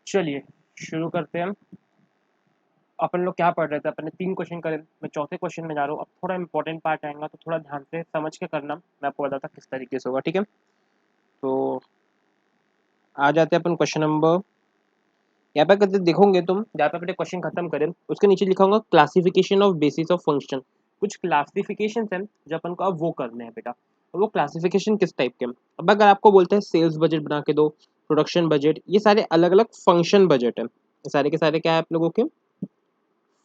चलिए शुरू करते हैं हम। अपन लोग क्या पढ़ रहे थे? अपन ने 3 क्वेश्चन करे, मैं चौथे क्वेश्चन में जा रहा हूँ। अब थोड़ा इंपॉर्टेंट पार्ट आएगा तो थोड़ा ध्यान से समझ के करना, मैं आपको बताता किस तरीके से होगा, ठीक है? तो आ जाते हैं अपन क्वेश्चन नंबर, यहाँ पे कहते देखोगे तुम, जहाँ पे अपने क्वेश्चन खत्म करें उसके नीचे लिखा होगा classification of basis of function. कुछ क्लासिफिकेशन है जो अपन को अब वो करने हैं बेटा। और वो क्लासिफिकेशन किस टाइप के हैं? अब अगर आपको बोलते हैं सेल्स बजट बना के दो, प्रोडक्शन बजट, ये सारे अलग अलग फंक्शन बजट है। ये सारे के सारे क्या है आप लोगों के?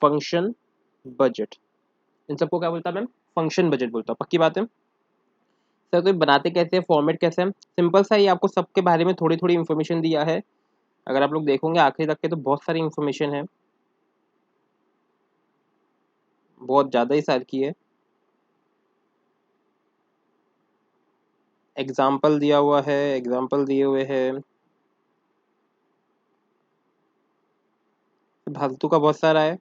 Function budget. इन सबको क्या बोलता है मैम? फंक्शन बजट बोलता हूँ, पक्की बात है? सर तो ये बनाते कैसे हैं, फॉर्मेट कैसे है? सिंपल सा, ये आपको सबके बारे में थोड़ी थोड़ी इन्फॉर्मेशन दिया है। अगर आप लोग देखोगे आखिरी तक के तो बहुत सारी इन्फॉर्मेशन है, बहुत ज़्यादा ही सार की है। एग्जाम्पल दिया हुआ है, एग्जाम्पल दिए हुए हैं, फालतू का बहुत सारा है।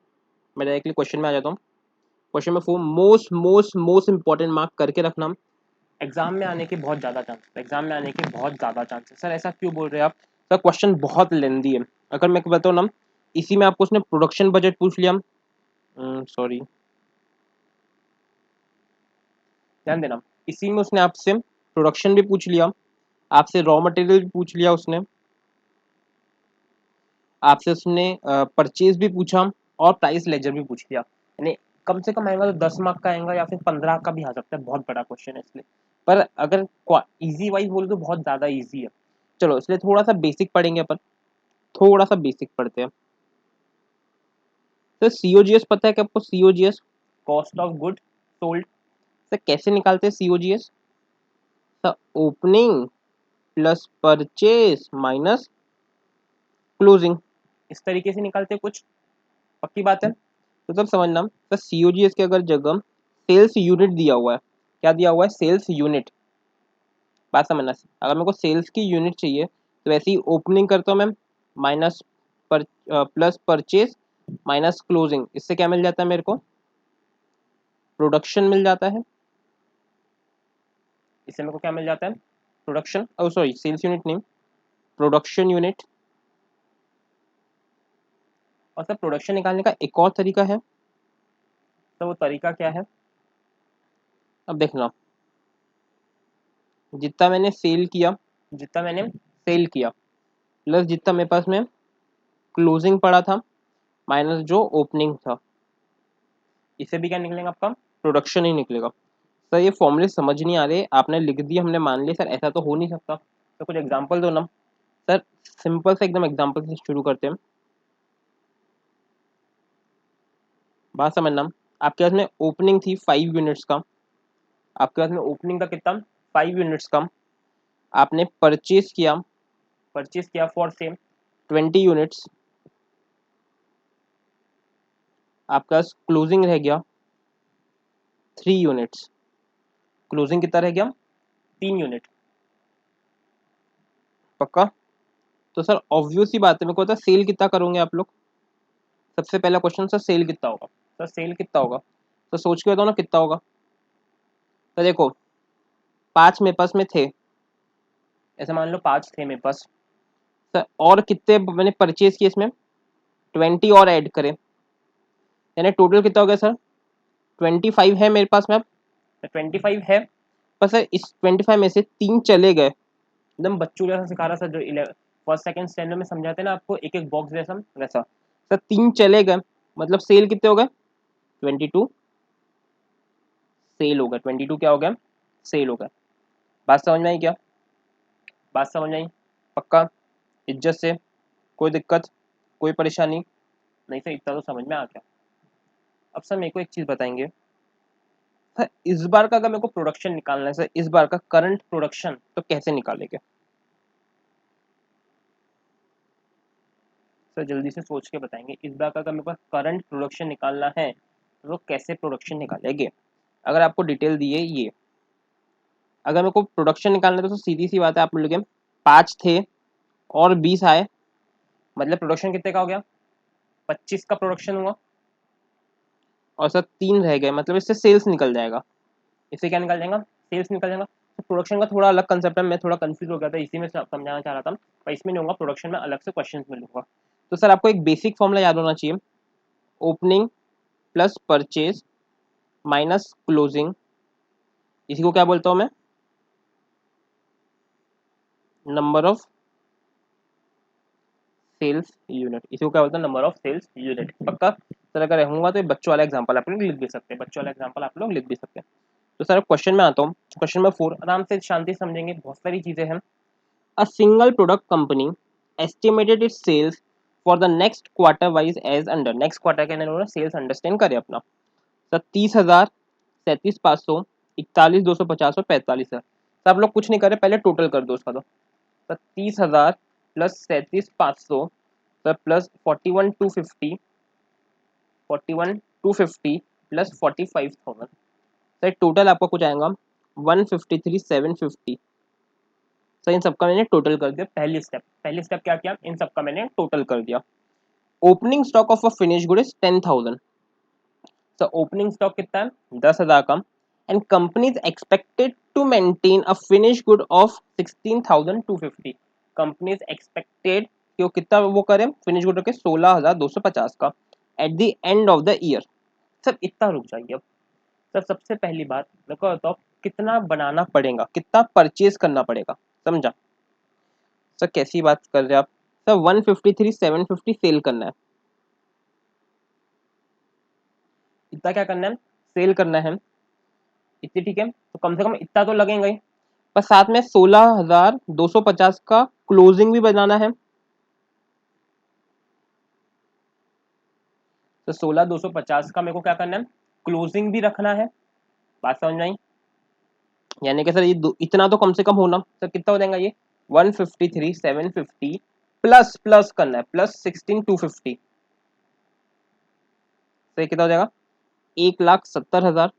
मैं डायरेक्टली क्वेश्चन में आ जाता हूँ। क्वेश्चन में most most most important mark करके रखना। एग्जाम में आने के बहुत ज़्यादा चांस, एग्जाम में आने के बहुत ज़्यादा चांस है। सर ऐसा क्यों बोल रहे हैं आप? सर क्वेश्चन बहुत लेंदी है। अगर मैं बताऊँ ना, इसी में आपको उसने प्रोडक्शन बजट पूछ लिया, सॉरी ध्यान देना, इसी में उसने आपसे प्रोडक्शन भी पूछ लिया, आपसे रॉ मटेरियल भी पूछ लिया उसने, आपसे उसने परचेज भी पूछा और प्राइस लेजर भी पूछ लिया। यानी कम से कम आएगा तो 10 मार्क का आएगा या फिर 15 का भी आ सकता है। बहुत बड़ा क्वेश्चन है इसलिए, पर अगर इजी वाइज बोले तो बहुत ज़्यादा इजी है। चलो इसलिए थोड़ा सा बेसिक पढ़ेंगे अपन, थोड़ा सा बेसिक पढ़ते हैं। तो सीओजीएस पता है कि आपको? COGS cost of good sold. Sir कैसे निकालते हैं COGS? Sir opening plus purchase minus closing, इस तरीके से निकालते हैं कुछ, पक्की बात है? तो तब समझना सर, सीओजीएस की अगर जगह सेल्स यूनिट दिया हुआ है, क्या दिया हुआ है? Sales unit. बात समझना, अगर मेरे को सेल्स की यूनिट चाहिए तो वैसे ही ओपनिंग करता हूँ मैम, माइनस पर प्लस परचेज माइनस क्लोजिंग, इससे क्या मिल जाता है मेरे को? प्रोडक्शन मिल जाता है। इससे मेरे को क्या मिल जाता है? प्रोडक्शन, ओ सॉरी सेल्स यूनिट नहीं, प्रोडक्शन यूनिट। और सर प्रोडक्शन निकालने का एक और तरीका है, तो वो तरीका क्या है? अब देखना, जितना मैंने सेल किया, जितना मैंने सेल किया प्लस जितना मेरे पास में क्लोजिंग पड़ा था माइनस जो ओपनिंग था, इससे भी क्या निकलेगा आपका? प्रोडक्शन ही निकलेगा। सर ये फॉर्मूले समझ नहीं आ रहे, आपने लिख दिया हमने मान लिया, सर ऐसा तो हो नहीं सकता, तो कुछ एग्जांपल दो ना। सर सिंपल से एकदम एग्जांपल से शुरू करते हैं, बात समझना। आपके पास में ओपनिंग थी 5 यूनिट्स का, आपके पास में ओपनिंग का कितना? 5 यूनिट्स का। आपने परचेज किया फॉर सेम 20 यूनिट्स, आपका क्लोजिंग रह गया 3 यूनिट्स। क्लोजिंग कितना रह गया? 3 यूनिट, पक्का? तो सर ऑब्वियस ही बात है, मेरे को पता सेल कितना करोगे आप लोग? सबसे पहला क्वेश्चन, सर सेल कितना होगा? सर सेल कितना होगा? तो सोच के बताओ ना कितना होगा। तो देखो 5 मेरे पास में थे, ऐसे मान लो 5 थे मेरे पास। सर और कितने मैंने परचेज किए इसमें? 20 और ऐड करें, यानी टोटल कितना हो गया सर? 25 है मेरे पास में। अब 25 है, पर सर इस 25 में से 3 चले गए। एकदम बच्चों जैसा सिखा रहा सर, जो फर्स्ट सेकंड स्टैंडर्ड में समझाते हैं ना आपको, एक एक बॉक्स जैसा, वैसा। सर 3 चले गए, मतलब सेल कितने हो गए? 22 सेल हो गए। 22 क्या हो गया? सेल हो गया। बात समझ में आई क्या? बात समझ में आई? पक्का? इज्जत से, कोई दिक्कत, कोई परेशानी नहीं? सर इतना तो समझ में आ गया। अब सर मेरे को एक चीज़ बताएंगे, सर इस बार का अगर मेरे को प्रोडक्शन निकालना है, सर इस बार का करंट प्रोडक्शन तो कैसे निकालेंगे? सर जल्दी से सोच के बताएंगे, इस बार का अगर मेरे पास करंट प्रोडक्शन निकालना है तो वो कैसे प्रोडक्शन निकालेंगे? अगर आपको डिटेल दिए ये, अगर मेरे को प्रोडक्शन निकालना है तो सीधी सी बात है, आप लोग के 5 थे और 20 आए, मतलब प्रोडक्शन कितने का हो गया? 25 का प्रोडक्शन हुआ। और सर 3 रह गए, मतलब इससे सेल्स निकल जाएगा। इससे क्या निकल जाएगा? सेल्स निकल जाएगा। प्रोडक्शन का थोड़ा अलग कंसेप्ट है, मैं थोड़ा कंफ्यूज हो गया था, इसी में समझाना चाह रहा था, पर इसमें नहीं होगा, प्रोडक्शन में अलग से क्वेश्चन में लूंगा। तो सर आपको एक बेसिक फॉर्मूला याद होना चाहिए, opening plus purchase minus closing, इसी को क्या बोलता हूँ मैं, नंबर ऑफ सेल्स यूनिट, इसी को क्या बोलते हैं, नंबर ऑफ सेल्स यूनिट। पक्का सर अगर रहूंगा तो बच्चों वाला एग्जांपल आप लोग लिख भी सकते हैं, बच्चों वाला एग्जांपल आप लोग लिख भी सकते हैं। तो सर क्वेश्चन में आता हूँ, क्वेश्चन नंबर 4 आराम से शांति समझेंगे, बहुत सारी चीजें हैं। A single product company estimated its sales for the next quarter wise as under, next quarter के अंदर सेल्स अंडरस्टैंड करे अपना। सर 30,000, 37,500, 41,250 और 45,000। तो आप लोग कुछ नहीं करे, पहले टोटल कर दो उसका। तो 30,000 plus 37,500 sir plus 41,250, 41,250 plus 45,000, sir total आपका कुछ आएगा 153,750। सर इन सबका मैंने टोटल कर दिया, पहली स्टेप क्या किया, इन सबका मैंने टोटल कर दिया। Opening stock of a finish good is 10,000, sir opening stock कितना है 10,000 का, and company is expected to maintain a finish good of 16,250, company is expected कि वो कितना वो करे फिनिश गुड के 16,250 का at the end of the year. सब इतना रुक जाइए अब। सर सबसे पहली बात मेरे को बताओ कितना बनाना पड़ेगा, कितना परचेज करना पड़ेगा, समझा। सर कैसी बात कर रहे हैं आप, सर 153,750 सेल करना है, इतना क्या करना है, सेल करना है, इतनी ठीक है, तो कम से कम इतना तो लगेगा ही, पर साथ में 16,250 का क्लोजिंग भी बनाना है। तो 16,250 का मेरे को क्या करना है, क्लोजिंग भी रखना है, बात समझ में आई। यानी कि सर ये इतना तो कम से कम होना, सर कितना हो जाएगा ये 153,750 प्लस प्लस करना है प्लस 16,250, सर कितना हो जाएगा 1,70,000।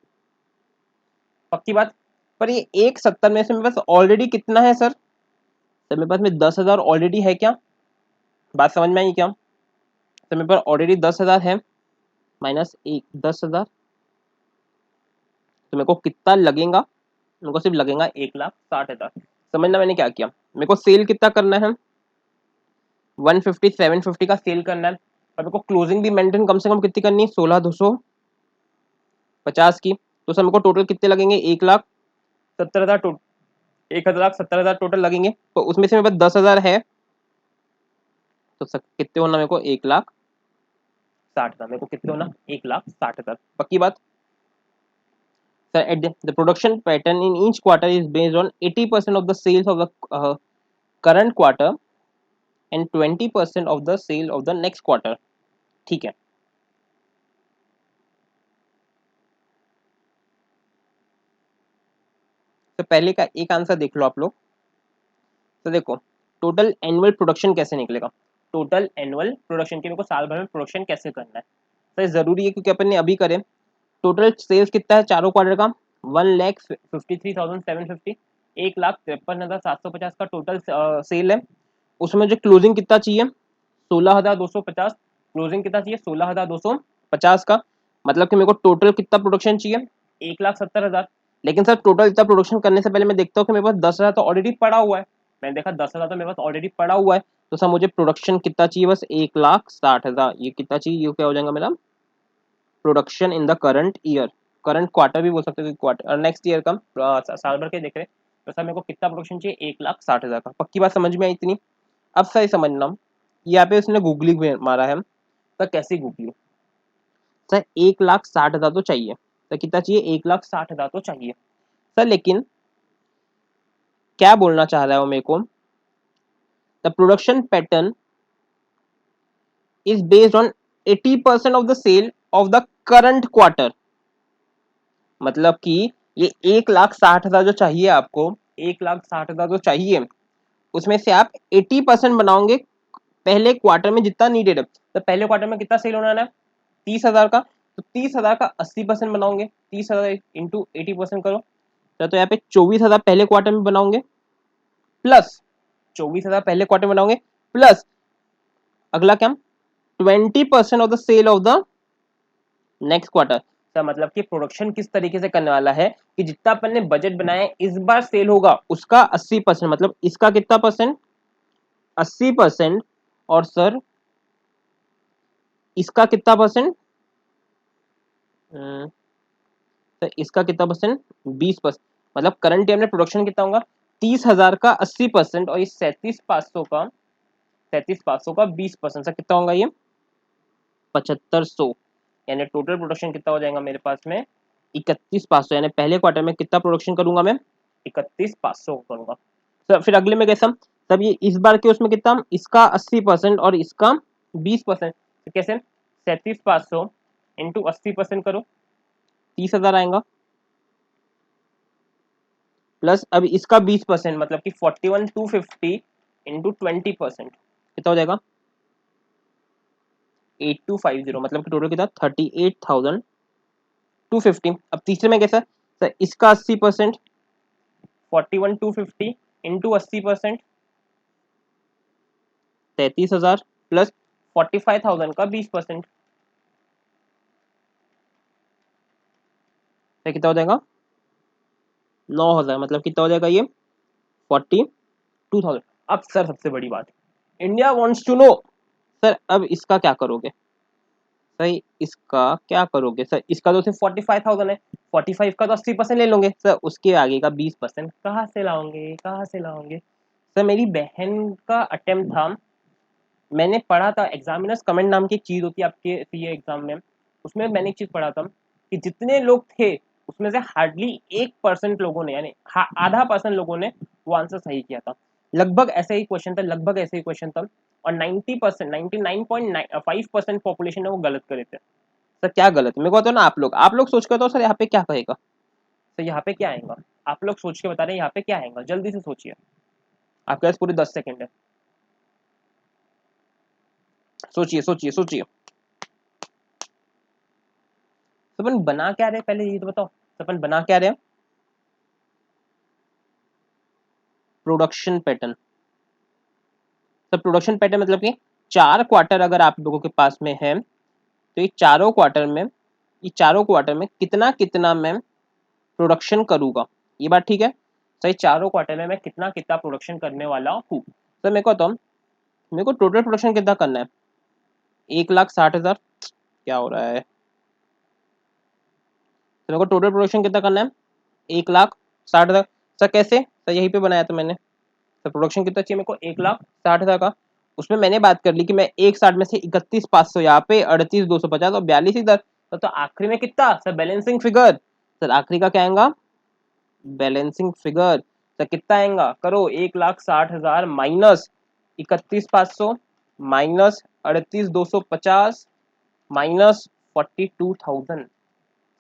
पक्की बात, पर ये 1,70 में से मेरे पास ऑलरेडी कितना है सर मेरे पास में 10,000 ऑलरेडी है क्या, बात समझ में आई क्या। सर मेरे पास ऑलरेडी 10,000 है, माइनस एक 10,000, तो मेरे को कितना लगेगा, मेरे को सिर्फ लगेगा 1,60,000। समझना मैंने क्या किया, मेरे को सेल कितना करना है 150,750 का सेल करना है, और मेरे को क्लोजिंग भी मेंटेन कम से कम कितनी करनी है 16,250 की। तो सर मेरे को टोटल कितने लगेंगे 1,70,000, 1,70,000 टोटल लगेंगे, तो उसमें से मेरे पास 10,000 है, तो सर कितने होना मेरे को 1,60,000, मेरे को कितने होना 1,60,000। पक्की बात sir, at the production pattern in each quarter is based on 80% of the sales of the current quarter and 20% of the sale of the next quarter, ठीक है। तो पहले का एक आंसर देख लो आप लोग। तो देखो टोटल एनुअल प्रोडक्शन कैसे निकलेगा, टोटल एनुअल प्रोडक्शन के मेरे को साल भर में प्रोडक्शन कैसे करना है, तो जरूरी है क्योंकि अपन ने अभी करे। टोटल सेल्स कितना है चारों क्वार्टर का 1,53,750, 1,53,750 का टोटल सेल है। उसमें जो क्लोजिंग कितना चाहिए 16,250, क्लोजिंग कितना चाहिए 16,250 का, मतलब कि मेरे को टोटल कितना प्रोडक्शन चाहिए 1,70,000। लेकिन सर टोटल इतना प्रोडक्शन करने से पहले मैं देखता हूँ कि मेरे पास 10,000 तो ऑलरेडी पड़ा हुआ है, मैंने देखा 10,000 तो मेरे पास ऑलरेडी पड़ा हुआ है, तो सर मुझे प्रोडक्शन कितना चाहिए बस 1,60,000, ये कितना चाहिए, ये क्या हो जाएगा मेरा production in the current year, current quarter भी बोल सकते हो क्वार्टर और नेक्स्ट ईयर का साल भर के देख रहे हैं। तो सर मेरे को कितना प्रोडक्शन चाहिए 1,60,000 का। पक्की बात समझ में आई इतनी। अब सही समझना, यहाँ पे उसने गूगली मारा है, सर कैसी गूगली, सर 1,60,000 तो चाहिए, सर कितना चाहिए 1,60,000 तो चाहिए सर, लेकिन क्या बोलना चाह रहा है वो मेरे को, the production pattern is based on 80% of the sale of the current quarter, मतलब कि ये 1,60,000 जो चाहिए आपको, 1,60,000 जो चाहिए उसमें से आप 80% बनाओगे पहले क्वार्टर में जितना नीडेड है। तो पहले क्वार्टर में कितना सेल होना है 30,000 का, तो 30,000 का 80% बनाओगे, 30,000 इंटू 80% करो, तो यहाँ पे 24,000 पहले क्वार्टर में बनाओगे, प्लस 24,000 पहले क्वार्टर में बनाओगे, प्लस अगला क्या 20% of the sale of the next quarter. Sir मतलब कि प्रोडक्शन किस तरीके से करने वाला है कि जितना अपन ने बजट बनाया है इस बार सेल होगा उसका 80%, मतलब इसका कितना परसेंट, 80%। और सर इसका कितना परसेंट, तो इसका कितना परसेंट, 20%। मतलब करंट ईयर में प्रोडक्शन कितना होगा, 30,000 का 80%, और इस 37,500 का 20%। सर कितना होगा ये, 7500। यानी टोटल प्रोडक्शन कितना हो जाएगा मेरे पास में, 31,500। यानी पहले क्वार्टर में कितना प्रोडक्शन करूंगा मैं, 31,500 करूंगा। सर फिर अगले में कैसा, तब ये इस बार के उसमें कितना, इसका 80% और इसका 20%। तो कैसे, 37,500 इंटू 80% करो, 30,000 आएगा, प्लस अब इसका 20%, मतलब कि 41,250 इंटू 20%, कितना हो जाएगा, 8250, मतलब कि टोटल कितना, 38,250। अब तीसरे में कैसा, सर इसका 80%, 41,250 इंटू 80%, 33,000, प्लस 45,000 का 20%, तो कितना हो जाएगा, 9,000। मतलब कितना हो जाएगा ये, 42,000। अब सर सबसे बड़ी बात, India wants to know, sir अब इसका क्या करोगे, सही इसका क्या करोगे, सर इसका तो सिर्फ 45,000 है, 45 का तो 80% ले लोगे, सर उसके आगे का 20% कहाँ से लाओगे, कहाँ से लाओगे। सर मेरी बहन का अटेम्प्ट था, मैंने पढ़ा था, एग्जामिनर्स कमेंट नाम की एक चीज होती है आपके सीए एग्जाम में, उसमें मैंने एक चीज पढ़ा था कि जितने लोग थे उसमें से हार्डली 1% लोगों ने, यानी आधा परसेंट लोगों ने वो आंसर सही किया था। लगभग ऐसे ही क्वेश्चन था, लगभग ऐसे ही क्वेश्चन था, और 90%, 99.5% पॉपुलेशन ने वो गलत करे थे। सर क्या गलत, मेरे को बताओ ना, आप लोग सोच कर, तो सर यहाँ पे क्या कहेगा, सर यहाँ पे क्या आएगा, आप लोग सोच के बता रहे हैं यहाँ पे क्या आएगा, जल्दी से सोचिए, आपके पास पूरे 10 सेकंड है, सोचिए सोचिए सोचिए। तो अपन बना क्या रहे, पहले ये तो बताओ, तो अपन बना क्या रहे, प्रोडक्शन पैटर्न। तो प्रोडक्शन पैटर्न मतलब कि 4 क्वार्टर अगर आप लोगों के पास में है, तो ये चारों क्वार्टर में कितना कितना मैं प्रोडक्शन करूंगा, ये बात ठीक है। तो ये चारों क्वार्टर में मैं कितना कितना प्रोडक्शन करने वाला हूँ। तो मेरे को टोटल प्रोडक्शन कितना करना है, 1,60,000, क्या हो रहा है, तो मेरे को टोटल प्रोडक्शन कितना करना है, 1,60,000। सर कैसे, सर यहीं पे बनाया था मैंने, तो प्रोडक्शन कितना चाहिए मेरे को, 1,60,000 का। उसमें मैंने बात कर ली कि मैं 1,60 में से 31,500 यहाँ पे, 38,250 और 42 इधर। तो आखिरी में कितना, सर बैलेंसिंग फिगर, सर आखिरी का क्या आएगा, बैलेंसिंग फिगर। सर कितना आएगा, करो, 1,60,000 माइनस 31,500 माइनस 38,250 माइनस 42,000,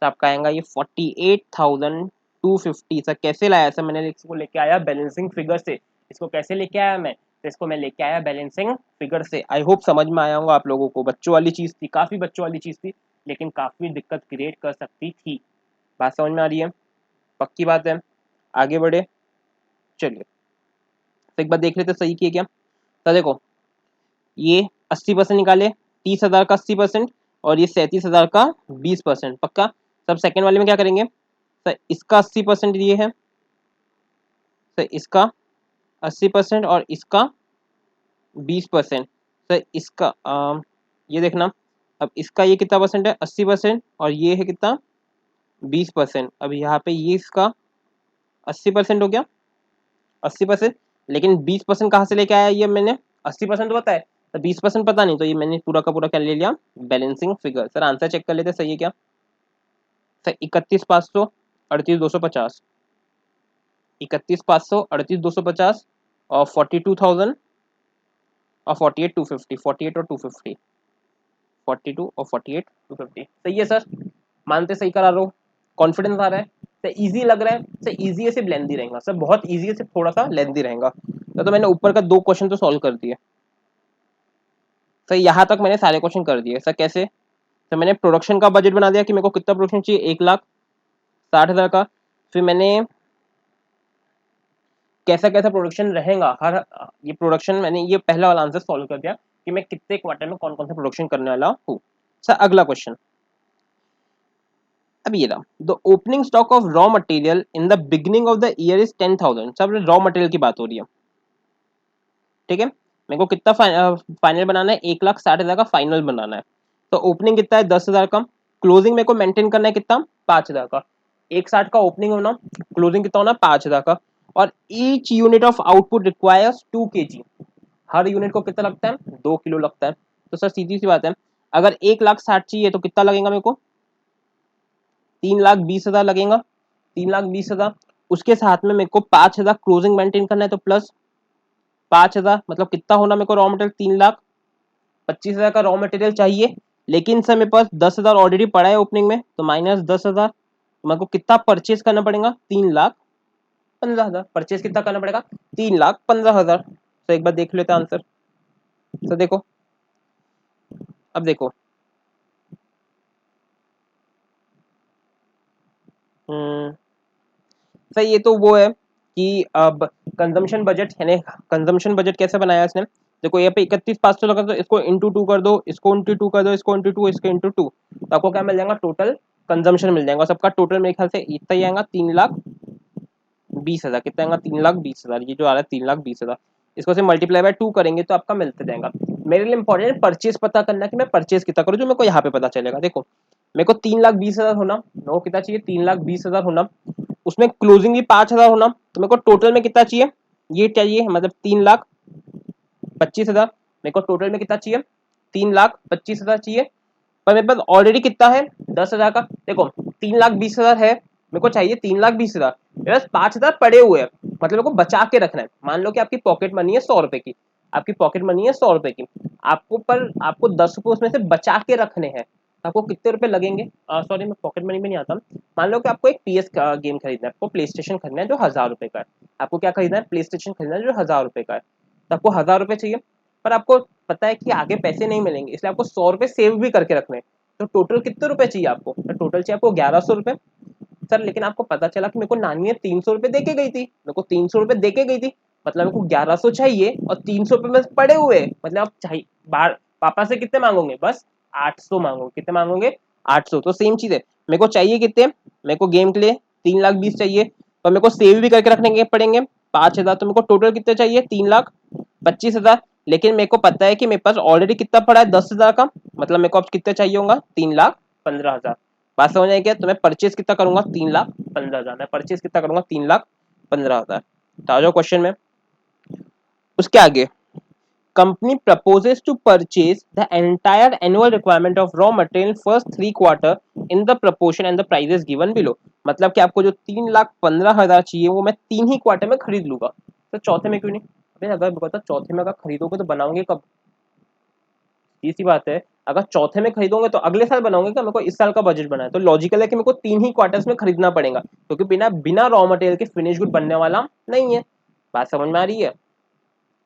तो आपका आएगा ये 48,250। सर कैसे लाया, सर मैंने इसको लेके आया बैलेंसिंग फिगर से, इसको कैसे लेके आया मैं, तो इसको मैं लेके आया बैलेंसिंग फिगर से। आई होप समझ में आया होगा आप लोगों को, बच्चों वाली चीज थी, काफी बच्चों वाली चीज थी, लेकिन काफी दिक्कत क्रिएट कर सकती थी। बात समझ में आ रही है, पक्की बात है, आगे बढ़े, चलिए तो एक बार देख लेते सही किए क्या। तो देखो ये 80% निकाले, 30,000 का 80%, और ये 37,000 का 20%, पक्का। सब सेकंड वाले में क्या करेंगे, सर इसका 80% ये है, सर इसका 80% और इसका 20%। सर इसका ये देखना, अब इसका ये कितना परसेंट है, 80%, और ये है कितना, 20%। अब यहाँ पे ये इसका 80% हो गया, 80%, लेकिन 20% कहाँ से लेके आया ये मैंने, 80% तो पता है, तो 20% पता नहीं, तो ये मैंने पूरा का पूरा क्या ले लिया, balancing figure. Sir answer check कर लेते सही है क्या, सर 31,500 38,250, 31,500 38,250 और 42,000 और 48,250, 48 और 250, 42 और 48 250, सही है सर, मानते सही करा लो, कॉन्फिडेंस आ रहा है, सर इजी लग रहा है, सर इजी है सिर्फ लेंदी रहेगा, सर बहुत इजी है सिर्फ थोड़ा सा लेंदी रहेगा। तो मैंने ऊपर का 2 क्वेश्चन तो सॉल्व कर दिए, सर यहाँ तक मैंने सारे क्वेश्चन कर दिए। सर कैसे, तो मैंने प्रोडक्शन का बजट बना दिया कि मेरे को कितना प्रोडक्शन चाहिए, 1,60,000 का। फिर मैंने कैसा कैसा प्रोडक्शन रहेगा हर, ये प्रोडक्शन मैंने ये पहला वाला आंसर सॉल्व कर दिया कि मैं कितने क्वार्टर में कौन कौन सा प्रोडक्शन करने वाला हूँ। सर अगला क्वेश्चन, अब ये रहा, the opening stock of raw material in the beginning of the year is 10,000। सब रॉ मटेरियल की बात हो रही है, ठीक है। मेरे को कितना फाइनल बनाना है, 1,60,000 का फाइनल बनाना है। तो ओपनिंग कितना है, 10,000 का। क्लोजिंग मेरे को मेंटेन करना है कितना, 5,000 का। 1,60 का ओपनिंग होना, क्लोजिंग कितना होना, 5,000 का। और each unit of output requires 2 kg। Her unit को कितना लगता है, 2 किलो लगता है। तो सर सीधी सी बात है, अगर 1,60,000 चाहिए तो कितना लगेगा मेरे को, 3,20,000 लगेगा, 3,20,000। उसके साथ में मेरे को 5,000 क्लोजिंग मेंटेन करना है, तो प्लस 5,000, मतलब कितना होना मेरे को रॉ मटेरियल, 3,25,000 का रॉ मटेरियल चाहिए। लेकिन सर मेरे पास 10,000 ऑलरेडी पड़ा है ओपनिंग में, तो -10,000। तो मेरे को कितना परचेज करना पड़ेगा, 3,15,000। परचेज कितना करना पड़ेगा, 3,15,000। तो एक बार देख लेते हैं आंसर। तो देखो, अब देखो, सर ये तो वो है कि अब कंजम्पशन बजट है, कंजम्पशन बजट कैसे बनाया इसने। देखो यहाँ पे 31,500 लगा, तो इसको इंटू 2 कर दो, इसको इंटू 2 कर दो, इसको इंटू 2, इसको इंटू 2, तो आपको क्या मिल जाएगा, टोटल कंजम्पशन मिल जाएगा। सबका टोटल मेरे ख्याल से इतना ही आएगा, 3,20,000। कितना आएगा, 3,20,000। ये जो आ रहा है 3,20,000, इसको से मल्टीप्लाई बाय 2 करेंगे तो आपका मिलता जाएगा। मेरे लिए इंपॉर्टेंट परचेज पता करना है कि मैं परचेज कितना करूँ, जो मेरे को यहाँ पे पता चलेगा। देखो मेरे को 3,20,000 होना, मेरे को कितना चाहिए, 3,20,000 होना। उसमें क्लोजिंग भी 5,000 होना, तो मेरे को टोटल में कितना चाहिए, ये चाहिए, मतलब 3,25,000। मेरे को टोटल में कितना चाहिए, 3,25,000 चाहिए। पर मेरे पास ऑलरेडी कितना है, 10,000 का। देखो 3,20,000 है, मेरे को चाहिए 3,20,000। मेरे पास 5,000 पड़े हुए हैं, मतलब मेरे को बचा के रखना है। मान लो कि आपकी पॉकेट मनी है 100 रुपए की, आपकी पॉकेट मनी है 100 रुपए की, आपको 10 रुपए उसमें से बचा के रखने हैं। तो आपको कितने रुपए लगेंगे, सॉरी मैं पॉकेट मनी में नहीं आता। मान लो कि आपको एक PS का गेम खरीदना है, आपको प्ले स्टेशन खरीदना है जो 1,000 रुपए का है। आपको क्या खरीदना है, प्ले स्टेशन खरीदना है जो 1,000 रुपए का है। तो आपको 1,000 रुपए चाहिए, पर आपको पता है कि आगे पैसे नहीं मिलेंगे, इसलिए आपको 100 रुपए सेव भी करके रखने हैं। तो टोटल कितने रुपए चाहिए आपको, तो टोटल चाहिए आपको 1,100 रुपए। सर लेकिन आपको पता चला कि मेरे को नानी ने 300 रुपए दे के गई थी, मेरे को 300 रुपए दे के गई थी, मतलब मेरे को 1,100 चाहिए और 300 रुपए में पड़े हुए, मतलब आप चाहिए बाहर पापा से कितने मांगोगे, बस 800 मांगोगे। कितने मांगोगे, 800। तो सेम चीज है, मेरे को चाहिए कितने, मेरे को गेम के लिए 3,20,000 चाहिए, पर मेरे को सेव भी करके रखने के पड़ेंगे 5,000। तो मेरे को टोटल कितने चाहिए, 3,25,000। लेकिन मेरे को पता है कि मेरे पास ऑलरेडी कितना पड़ा है, 10,000 का, मतलब मेरे को अब कितने चाहिए होगा, 3,15,000। बात समझ आई क्या। तो मैं परचेज कितना करूंगा, 3,15,000। मैं परचेज कितना करूंगा, 3,15,000। तो आ जाओ क्वेश्चन में, उसके आगे, company proposes to purchase the entire annual requirement of raw material first 3 quarter in the proportion and the prices given below। मतलब कि आपको जो 3,15,000 चाहिए वो मैं 3 ही क्वार्टर में खरीद लूंगा। तो चौथे में क्यों नहीं, अबे अगर बता चौथे में अगर खरीदोगे तो बनाओगे कब, इसी बात है। अगर चौथे में खरीदोगे तो अगले साल बनाओगे क्या, मेरे को इस साल का बजट बना है, तो लॉजिकल है कि मेरे को 3 ही क्वार्टर्स में खरीदना पड़ेगा, क्योंकि बिना बिना रॉ मटेरियल के फिनिश गुड बनने वाला नहीं है। बात समझ में आ रही है।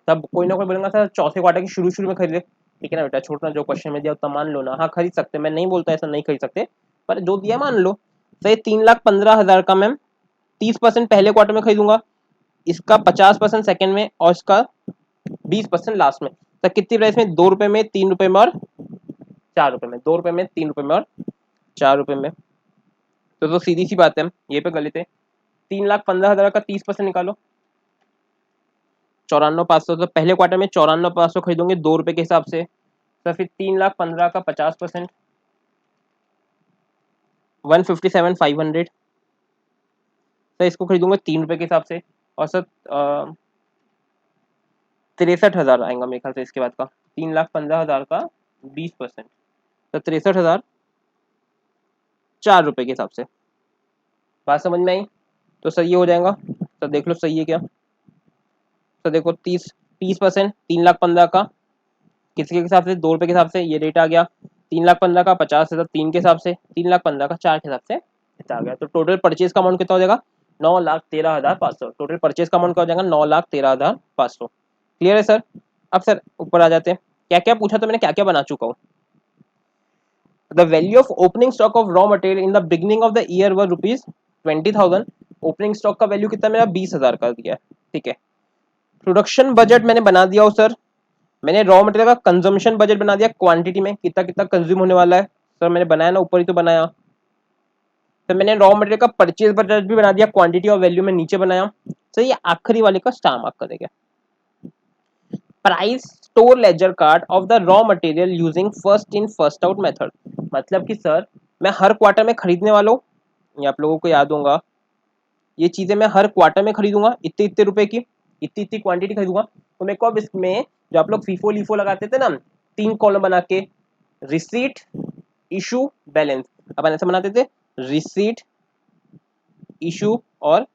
तब कोई ना कोई बोलेगा सर चौथे क्वार्टर की शुरू शुरू में खरीदे, ठीक है ना बेटा, छोड़ना जो क्वेश्चन में दिया उतना मान लो ना। हाँ खरीद सकते, मैं नहीं बोलता ऐसा नहीं खरीद सकते, पर जो दिया मान लो। सही, 3,15,000 का मैं 30% पहले क्वार्टर में खरीदूंगा, इसका 50% सेकंड में, और इसका 20% लास्ट में। तो कितनी प्राइस में, 2 रुपए में, 3 रुपए में और 4 रुपए में, 2 रुपए में, 3 रुपए में और 4 रुपए में। तो सीधी सी बात है, ये पे गलत है। 3,15,000 का 30% निकालो, 94,500। तो पहले क्वार्टर में 94,500 खरीदोगे 2 रुपए के हिसाब से। तो फिर 3,15,000 का 50%, 157,500। सर इसको खरीदूंगा 3 रुपए के हिसाब से, और सर 63,000 आएगा मेरे ख्याल से इसके बाद का। 3,15,000 का 20%, तो 63,000 4 रुपए के हिसाब से। बात समझ में आई। तो सर ये हो जाएगा, तो देख लो सही है क्या। तो देखो 30% 3,15,000 का किसके हिसाब से, 2 रुपए के हिसाब से, ये रेट आ गया। 3,15,000 का 50,000 3 के हिसाब से, 3,15,000 का 4 के हिसाब से आ गया। तो टोटल परचेज का अमाउंट कितना हो जाएगा, 9,13,500। टोटल परचेज का अमाउंट क्या हो जाएगा, 9,13,500। क्लियर है सर। अब सर ऊपर आ जाते हैं, क्या क्या पूछा तो मैंने क्या क्या बना चुका हूँ। The value of opening stock of raw material in the beginning of the year were ₹20,000। Opening stock का वैल्यू कितना मेरा 20,000 कर दिया है, ठीक है। प्रोडक्शन बजट मैंने बना दिया हो सर, मैंने रॉ मटेरियल का कंजम्पशन बजट बना दिया क्वांटिटी में, कितना कितना कंज्यूम होने वाला है। सर मैंने बनाया ना, ऊपर ही तो बनाया। तो मैंने रॉ मटेरियल का परचेज बजट भी बना दिया, क्वांटिटी और वैल्यू में नीचे बनाया। तो ये आखिरी वाले का स्टार मार्क करेंगे। Price store laser card of the raw material using first in first out method. मतलब कि सर मैं हर क्वार्टर में खरीदने वाला हूँ, ये आप लोगों को याद होगा, ये चीजें मैं हर क्वार्टर में खरीदूंगा, इतने इतने रुपए की इतनी इतनी क्वांटिटी खरीदूंगा। तो मेरे को अब इसमें जो आप लोग फीफो लीफो लगाते थे ना, 3 कॉलम बना के, रिसीट, इशू, बैलेंस, अपन ऐसे बनाते थे, रिसीट, इशू और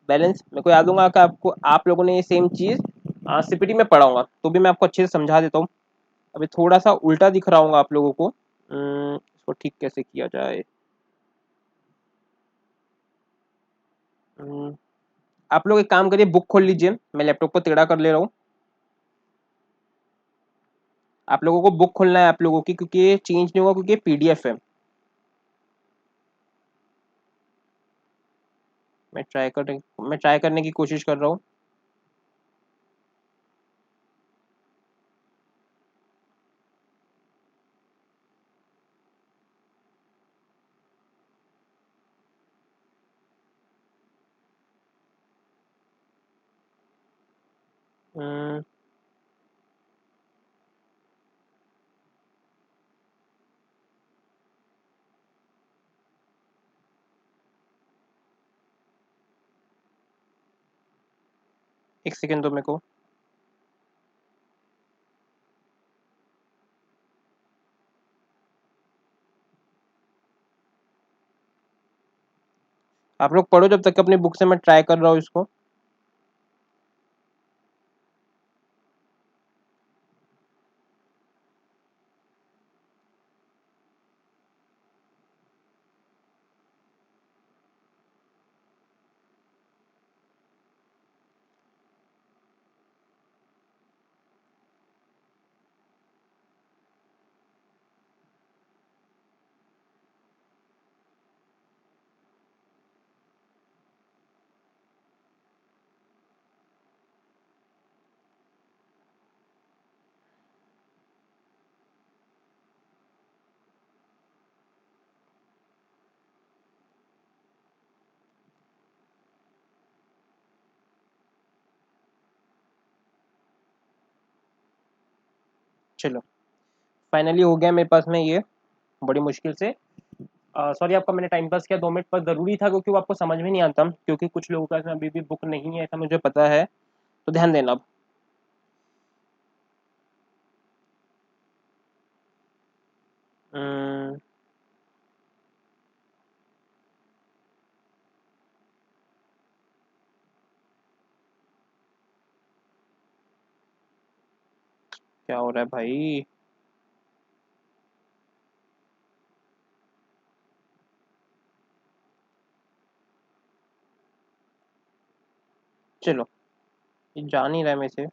बैलेंस। मेरे को याद होगा कि आपको, आप लोगों ने ये सेम चीज सीपीटी में पढ़ा होगा, तो भी मैं आपको अच्छे से समझा देता हूँ। अभी थोड़ा सा उल्टा दिख रहा होगा आप लोगों को, इसको ठीक कैसे किया जाए। आप लोग एक काम करिए, बुक खोल लीजिए, मैं लैपटॉप को टेढ़ा कर ले रहा हूँ। आप लोगों को बुक खोलना है आप लोगों की, क्योंकि ये चेंज नहीं होगा, क्योंकि पीडीएफ है। मैं ट्राई करने की कोशिश कर रहा हूँ। हम्म, एक सेकेंड दो मेरे को। आप लोग पढ़ो जब तक अपनी बुक से मैं ट्राई कर रहा हूँ इसको। चलो फाइनली हो गया मेरे पास में ये, बड़ी मुश्किल से। सॉरी आपका मैंने टाइम पास किया 2 मिनट, पर ज़रूरी था, क्योंकि वो आपको समझ में नहीं आता, क्योंकि कुछ लोगों का इसमें अभी भी बुक नहीं है, ऐसा मुझे पता है, तो ध्यान देना अब। अम्म, क्या हो रहा है भाई। चलो ये जा नहीं रहा है मेरे से।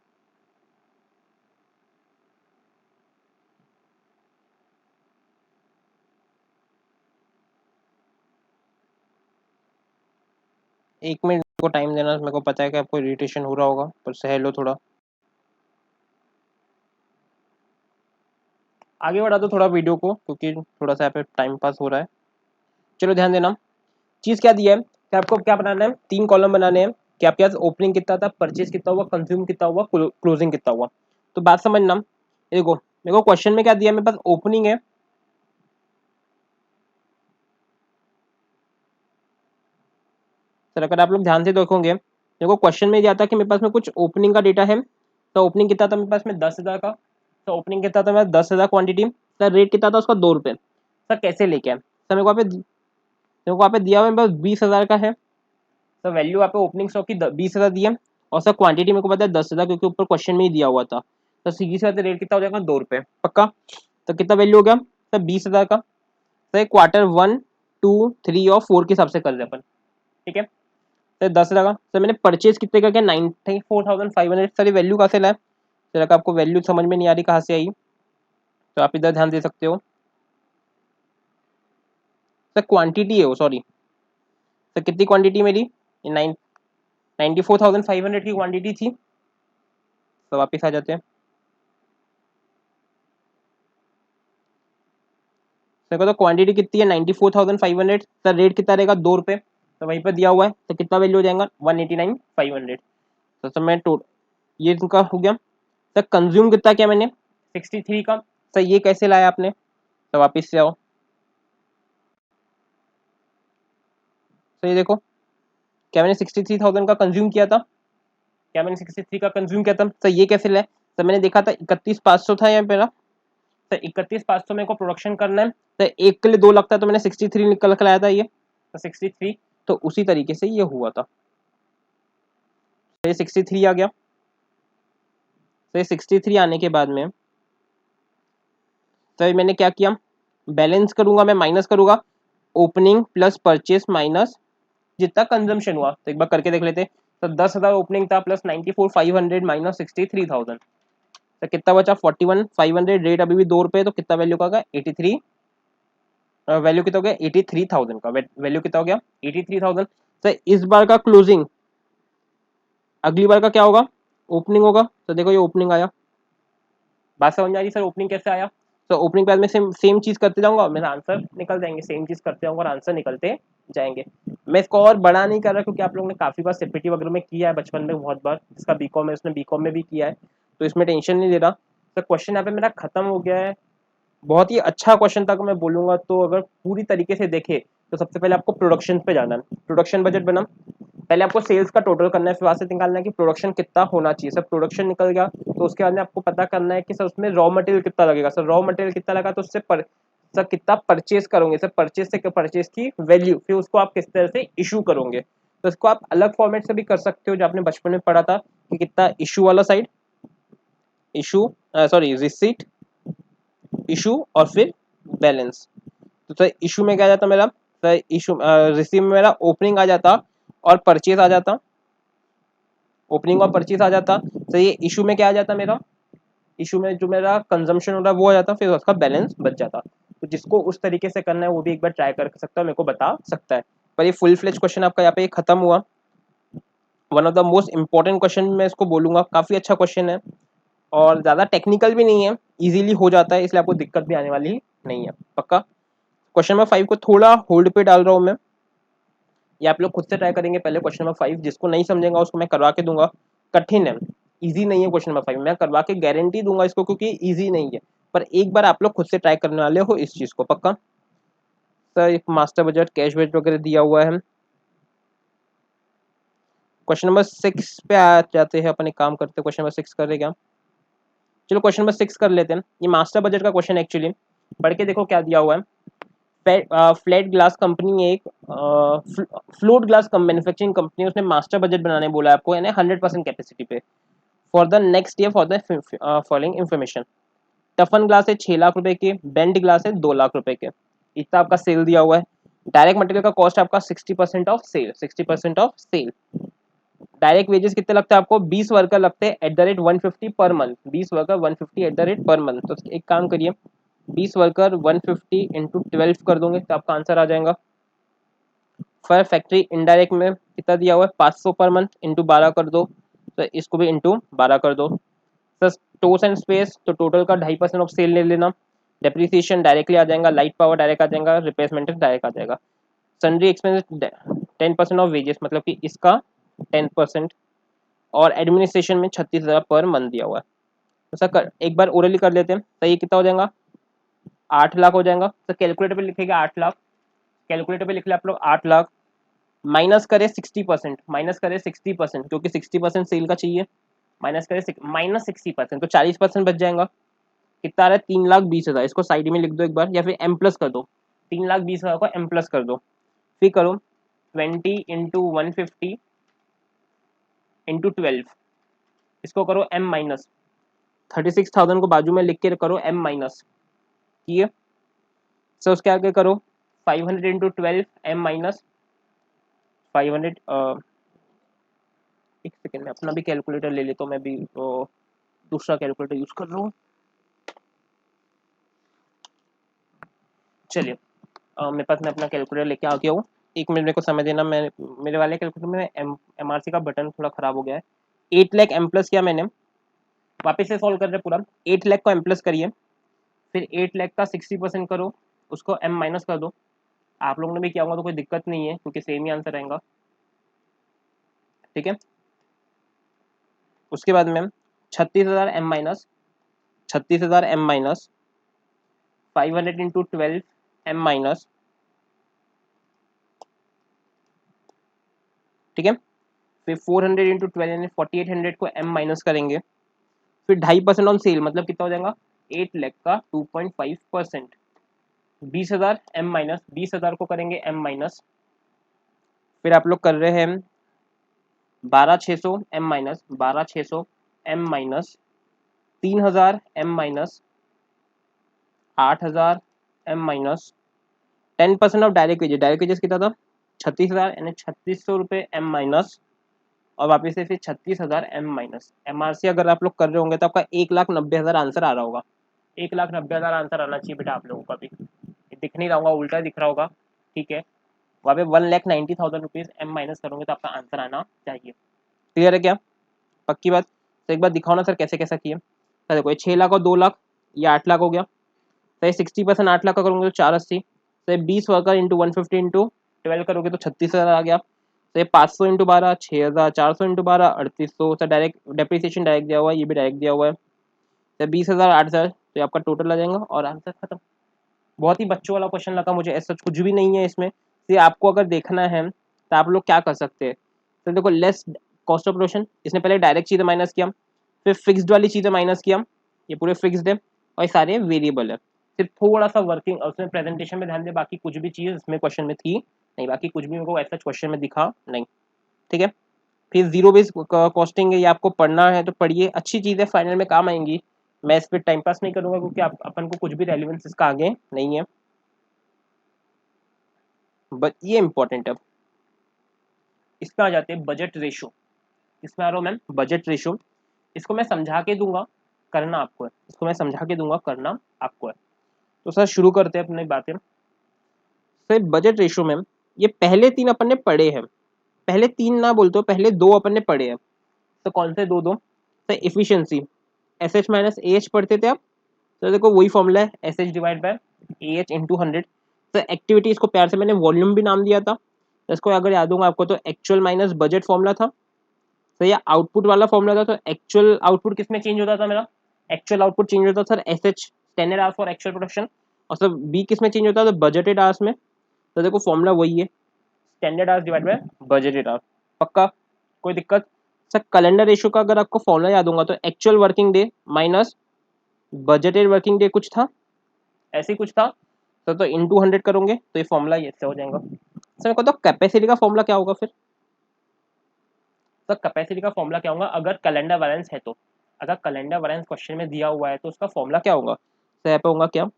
एक मिनट को टाइम देना, मेरे को पता है कि आपको इरिटेशन हो रहा होगा, पर सह लो थोड़ा। आगे बढ़ा दो थोड़ा वीडियो को, क्योंकि थोड़ा सा यहाँ पे टाइम पास हो रहा है। चलो ध्यान देना, चीज़ क्या दी है कि आपको क्या बनाना है, 3 कॉलम बनाने हैं कि आपके पास ओपनिंग कितना था, परचेज कितना हुआ, कंज्यूम कितना हुआ, क्लोजिंग कितना हुआ। तो बात समझना, ये देखो मेरे को क्वेश्चन में क्या दिया है, मेरे पास ओपनिंग है। सर अगर आप लोग ध्यान से देखोगे, मेरे को क्वेश्चन में दिया था कि मेरे पास में कुछ ओपनिंग का डेटा है। तो ओपनिंग कितना था मेरे पास में, 10,000 का। तो ओपनिंग कितना था मेरा, 10,000 क्वांटिटी। सर रेट कितना था उसका, 2 रुपये। सर कैसे लेके आए, सर मेरे को वहाँ पे दिया हुआ है, मेरे पास 20,000 का है। सर वैल्यू आप ओपनिंग स्टॉक की 20,000 दी है, और सर क्वांटिटी मेरे को पता है 10,000, क्योंकि ऊपर क्वेश्चन में ही दिया हुआ था। तो सीधी सी बात है, रेट कितना हो जाएगा, 2 रुपये पक्का। तो कितना वैल्यू हो गया सर, 20,000 का। सर क्वार्टर 1, 2, 3 और 4 के हिसाब से कर रहे हैं अपन, ठीक है। सर 10,000 का। सर मैंने परचेज कितने का किया, 94,500। सर ये वैल्यू कहाँ से लाए, सर अगर आपको वैल्यू समझ में नहीं आ रही कहाँ से आई, तो आप इधर ध्यान दे सकते हो। सर क्वांटिटी है वो, सॉरी सर कितनी क्वांटिटी मेरी, 94,500 की क्वांटिटी थी। तो वापस आ जाते हैं। देखो तो क्वांटिटी कितनी है 94,500, सर रेट कितना रहेगा 2 रुपये, तो वहीं पर दिया हुआ है, तो कितना वैल्यू हो जाएगा 189,500। तो सर मैं ये इनका हो गया। सर कंज्यूम कितना किया मैंने 63 का, सर ये कैसे लाया आपने, तो वापिस से आओ। तो ये देखो क्या मैंने 63,000 का कंज्यूम किया था, क्या मैंने 63 का कंज्यूम किया था, सर ये कैसे लाया, सर मैंने देखा था 31,500 था यहाँ मेरा, तो 31,500 मेरे को प्रोडक्शन करना है, तो एक के लिए 2 लगता है, तो मैंने 63 निकल कर लाया था ये, तो 63, तो उसी तरीके से ये हुआ था। तो ये 63 आ गया। तो ये 63 आने के बाद में तो मैंने क्या किया, बैलेंस करूंगा मैं, माइनस करूंगा ओपनिंग प्लस परचेस माइनस जितना कंजम्पशन हुआ, तो एक बार करके देख लेते। तो 10,000 ओपनिंग था प्लस 94,500 माइनस 63,000, तो कितना बचा 41,500, रेट अभी भी 2 रुपये, तो कितना वैल्यू का होगा 83, वैल्यू कितना हो गया 83,000 का वैल्यू कितना हो गया 83,000। तो इस बार का क्लोजिंग, अगली बार का क्या होगा ओपनिंग होगा, तो देखो ये ओपनिंग आया, बात समझ आ रही सर ओपनिंग कैसे आया। तो ओपनिंग प्राइस में सेम सेम चीज करते जाऊंगा और मेरा आंसर निकल जाएंगे, सेम चीज करते जाऊंगा और आंसर निकलते जाएंगे। मैं इसको और बड़ा नहीं कर रहा क्योंकि आप लोगों ने काफी बार सीपीटी वगैरह में किया है बचपन में, बहुत बार, इसका बीकॉम है उसने बीकॉम में भी किया है, तो इसमें टेंशन नहीं ले रहा। तो क्वेश्चन यहाँ पे मेरा खत्म हो गया है। बहुत ही अच्छा क्वेश्चन था मैं बोलूंगा, तो अगर पूरी तरीके से देखे तो सबसे पहले आपको प्रोडक्शन पे जाना है, प्रोडक्शन बजट बना, पहले आपको सेल्स का टोटल करना है, फिर वहां से निकालना है कि प्रोडक्शन कितना होना चाहिए। सर प्रोडक्शन निकल गया तो उसके बाद में आपको पता करना है कि सर उसमें रॉ मटेरियल कितना लगेगा, सर रॉ मटेरियल कितना लगा तो उससे सर कितना परचेज करोगे, सर परचेज से परचेज की वैल्यू, फिर उसको आप किस तरह से इशू करोगे, तो इसको आप अलग फॉर्मेट से भी कर सकते हो जो आपने बचपन में पढ़ा था कि कितना इशू वाला side, issue sorry receipt, issue और फिर बैलेंस। तो सर इशू में क्या आ जाता मेरा, सर इशू रिसीव में मेरा ओपनिंग आ जाता और परचेज आ जाता, ओपनिंग और परचेज आ जाता। तो ये इशू में क्या आ जाता मेरा, इशू में जो मेरा कंजम्पशन हो रहा है वो आ जाता, फिर उसका बैलेंस बच जाता। तो जिसको उस तरीके से करना है वो भी एक बार ट्राई कर सकता है, मेरे को बता सकता है। पर ये फुल फ्लेज क्वेश्चन आपका यहाँ पे खत्म हुआ, one of the most important question मैं इसको बोलूंगा, काफी अच्छा क्वेश्चन है और ज्यादा टेक्निकल भी नहीं है, इजीली हो जाता है, इसलिए आपको दिक्कत भी आने वाली नहीं है पक्का। क्वेश्चन नंबर 5 को थोड़ा होल्ड पे डाल रहा हूँ मैं, ये आप लोग खुद से ट्राई करेंगे पहले क्वेश्चन नंबर 5, जिसको नहीं समझेगा उसको मैं करवा के दूंगा, कठिन है, इजी नहीं है क्वेश्चन नंबर 5, मैं करवा के गारंटी दूंगा इसको क्योंकि इजी नहीं है, पर एक बार आप लोग खुद से ट्राई करने वाले हो इस चीज को पक्का। सर एक मास्टर बजट कैश बजट वगैरह दिया हुआ है। क्वेश्चन नंबर 6 पे आ जाते हैं, अपन एक काम करते हैं क्वेश्चन नंबर 6 कर रहे क्या, चलो क्वेश्चन नंबर 6 कर लेते हैं। ये मास्टर बजट का क्वेश्चन एक्चुअली पढ़ के देखो क्या दिया हुआ है। फ्लैट ग्लास कंपनी एक फ्लोट ग्लास मैन्युफैक्चरिंग कंपनी, उसने मास्टर बजट बनाने बोला है आपको, यानी 100% कैपेसिटी पे for the next year for the following information. टफन glass है 6 लाख रुपए के, बेंड ग्लास है 2 लाख रुपए के, इतना आपका सेल दिया हुआ है। डायरेक्ट मटेरियल का कॉस्ट आपका 60% of sale, 60% of sale. Direct wages कितने लगते हैं आपको, 20 वर्कर लगते हैं at the rate 150 per month, 20 worker 150 at the rate per month. तो एक काम करिए 20 वर्कर 150 इंटू 12 कर दोगे तो आपका आंसर आ जाएगा। फिर फैक्ट्री इनडायरेक्ट में कितना दिया हुआ है 500 पर मंथ, इंटू 12 कर दो, तो इसको भी इंटू 12 कर दो। सर स्टोर्स एंड स्पेस तो टोटल का 2.5% ऑफ सेल ले लेना। डेप्रिसिएशन डायरेक्टली आ जाएगा, लाइट पावर डायरेक्ट आ जाएगा, रिप्लेसमेंट डायरेक्ट आ जाएगा। सन्ड्री एक्सपेंस 10% ऑफ वेजेस मतलब कि इसका 10%, और एडमिनिस्ट्रेशन में 36,000 पर मंथ दिया हुआ है। तो सर एक बार ओरली कर लेते हैं, तो ये कितना हो जाएगा 8 लाख हो जाएगा। तो कैलकुलेटर पे लिखेगा 8 लाख, कैलकुलेटर पे लिख ले आप लोग 8 लाख, माइनस करे 60%, माइनस करे 60% क्योंकि 60% सेल का चाहिए, माइनस करे माइनस 60%, तो 40% बच जाएगा। कितना आ रहा है 3,20,000, इसको साइड में लिख दो एक बार या फिर एम प्लस कर दो, 3,20,000 को एम प्लस कर दो, फिर करो 20 इंटू 150 इंटू 12, इसको करो एम माइनस, 36,000 को बाजू में लिख के करो एम माइनस, ठीक है। सो उसके आगे करो 500 इंटू 12 एम माइनस 500, एक सेकेंड में अपना भी कैलकुलेटर ले लेता हूँ, मैं भी तो दूसरा कैलकुलेटर यूज कर रहा हूँ। चलिए मेरे पास मैं अपना कैलकुलेटर लेके आ गया हूँ, एक मिनट मेरे को समय देना। मैं मेरे वाले कैलकुलेटर में एम आर सी का बटन थोड़ा खराब हो गया है। 8 लाख एम प्लस किया मैंने, वापस से सॉल्व कर रहे पूरा। 8 लाख को एम प्लस करिए, फिर 8 लाख का 60% करो, उसको m माइनस कर दो। आप लोगों ने भी किया होगा तो कोई दिक्कत नहीं है क्योंकि सेम ही आंसर रहेगा, ठीक है। उसके बाद ma'am 36,000 m minus 36,000 m minus 500 into 12 m minus, ठीक है। फिर 400 इंटू 12 यानी 4800 को m माइनस करेंगे। फिर 2.5% ऑन सेल मतलब कितना हो जाएगा 8 लाख का 2.5%। 20,000 m माइनस 20,000 को करेंगे m माइनस। फिर आप लोग कर रहे हैं 12,600 m minus 12,600 m minus 3,000 m minus 8,000 m minus 10% of direct wages कितना था 36,000 यानी 3,600 रुपये m माइनस। और वापस से फिर 36,000 m माइनस MRC अगर आप लोग कर रहे होंगे तो आपका 1,90,000 आंसर आ रहा होगा। 1,90,000 आंसर आना चाहिए बेटा आप लोगों का भी। ये दिख नहीं रहा होगा, उल्टा दिख रहा होगा, ठीक है। वहाँ पे 1,90,000 रुपीज़ m माइनस करोगे तो आपका आंसर आना चाहिए। क्लियर है क्या? पक्की बात। तो एक बार दिखाओ ना सर कैसे कैसा किया। सर देखो ये 6 लाख और 2 लाख, ये 8 लाख हो गया। सर 60% 8 लाख का करोगे तो 480। सर 20 वर्कर इंटू 150 इंटू 12 करोगे तो 36,000 आ गया। तो 500 into 12 6,000, 400 into 12 3800। Sir direct depreciation direct दिया हुआ है, ये भी डायरेक्ट दिया हुआ है। सर 20,000 8,000 तो ये आपका टोटल आ जाएगा और आंसर खत्म। बहुत ही बच्चों वाला क्वेश्चन लगा मुझे, ऐसा कुछ भी नहीं है इसमें। ये आपको अगर देखना है तो आप लोग क्या कर सकते हैं। तो देखो लेस कॉस्ट ऑफ प्रोडक्शन, इसने पहले डायरेक्ट चीज़ें माइनस किया, फिर फिक्स्ड वाली चीज़ें माइनस किया, ये पूरे फिक्स्ड है और ये सारे वेरिएबल है। सिर्फ थोड़ा सा वर्किंग और उसमें प्रेजेंटेशन में ध्यान दे, बाकी कुछ भी चीज़ इसमें क्वेश्चन में थी नहीं, बाकी कुछ भी मेरे को ऐसा क्वेश्चन में दिखा नहीं, ठीक है। फिर जीरो बेस कॉस्टिंग है, ये आपको पढ़ना है तो पढ़िए, अच्छी चीज़ है, फाइनल में काम आएंगी। मैं इस पर टाइम पास नहीं करूँगा क्योंकि अपन को कुछ भी रेलिवेंस इसका आगे नहीं है, बट ये इंपॉर्टेंट है। इसमें आ जाते हैं बजट रेशो। इसमें आ रहा हूँ मैम बजट रेशो। इसको मैं समझा के दूंगा, करना आपको है। इसको मैं समझा के दूंगा, करना आपको है। तो सर शुरू करते हैं अपनी बातें। सर बजट रेशो में ये पहले 3 अपन ने पढ़े हैं, पहले 3 ना बोलते हो, पहले 2 अपन ने पढ़े हैं। तो कौन से दो? Sir efficiency S H minus A H पढ़ते थे आप। तो देखो वही फॉर्मूला है, S H divide by A H into 100। Sir activity, इसको प्यार से मैंने वॉल्यूम भी नाम दिया था, तो इसको अगर याद होगा आपको तो एक्चुअल माइनस बजट फॉर्मूला था। तो ये आउटपुट वाला फॉर्मूला था। तो एक्चुअल आउटपुट किस में चेंज होता था मेरा, एक्चुअल आउटपुट चेंज होता sir S H standard hours for actual production. और सर बी किस में चेंज होता था, बजटेड आवर्स में। तो देखो फॉर्मूला वही है, standard hours divide by budgeted hours. पक्का कोई दिक्कत? सर कैलेंडर रेशियो का अगर आपको फॉर्मूला याद होगा तो actual working day minus budgeted working day कुछ था, ऐसे ही कुछ था। तो इंटू 100 करोगे तो ये फॉर्मूला ऐसे हो जाएगा। सर मेरे को तो कैपेसिटी का फॉर्मूला क्या होगा फिर? तो कैपेसिटी का फॉर्मूला क्या होगा अगर कैलेंडर बैलेंस है तो, अगर कैलेंडर बैलेंस क्वेश्चन में दिया हुआ है तो उसका फॉर्मूला क्या होगा? तो यहाँ पे होगा क्या,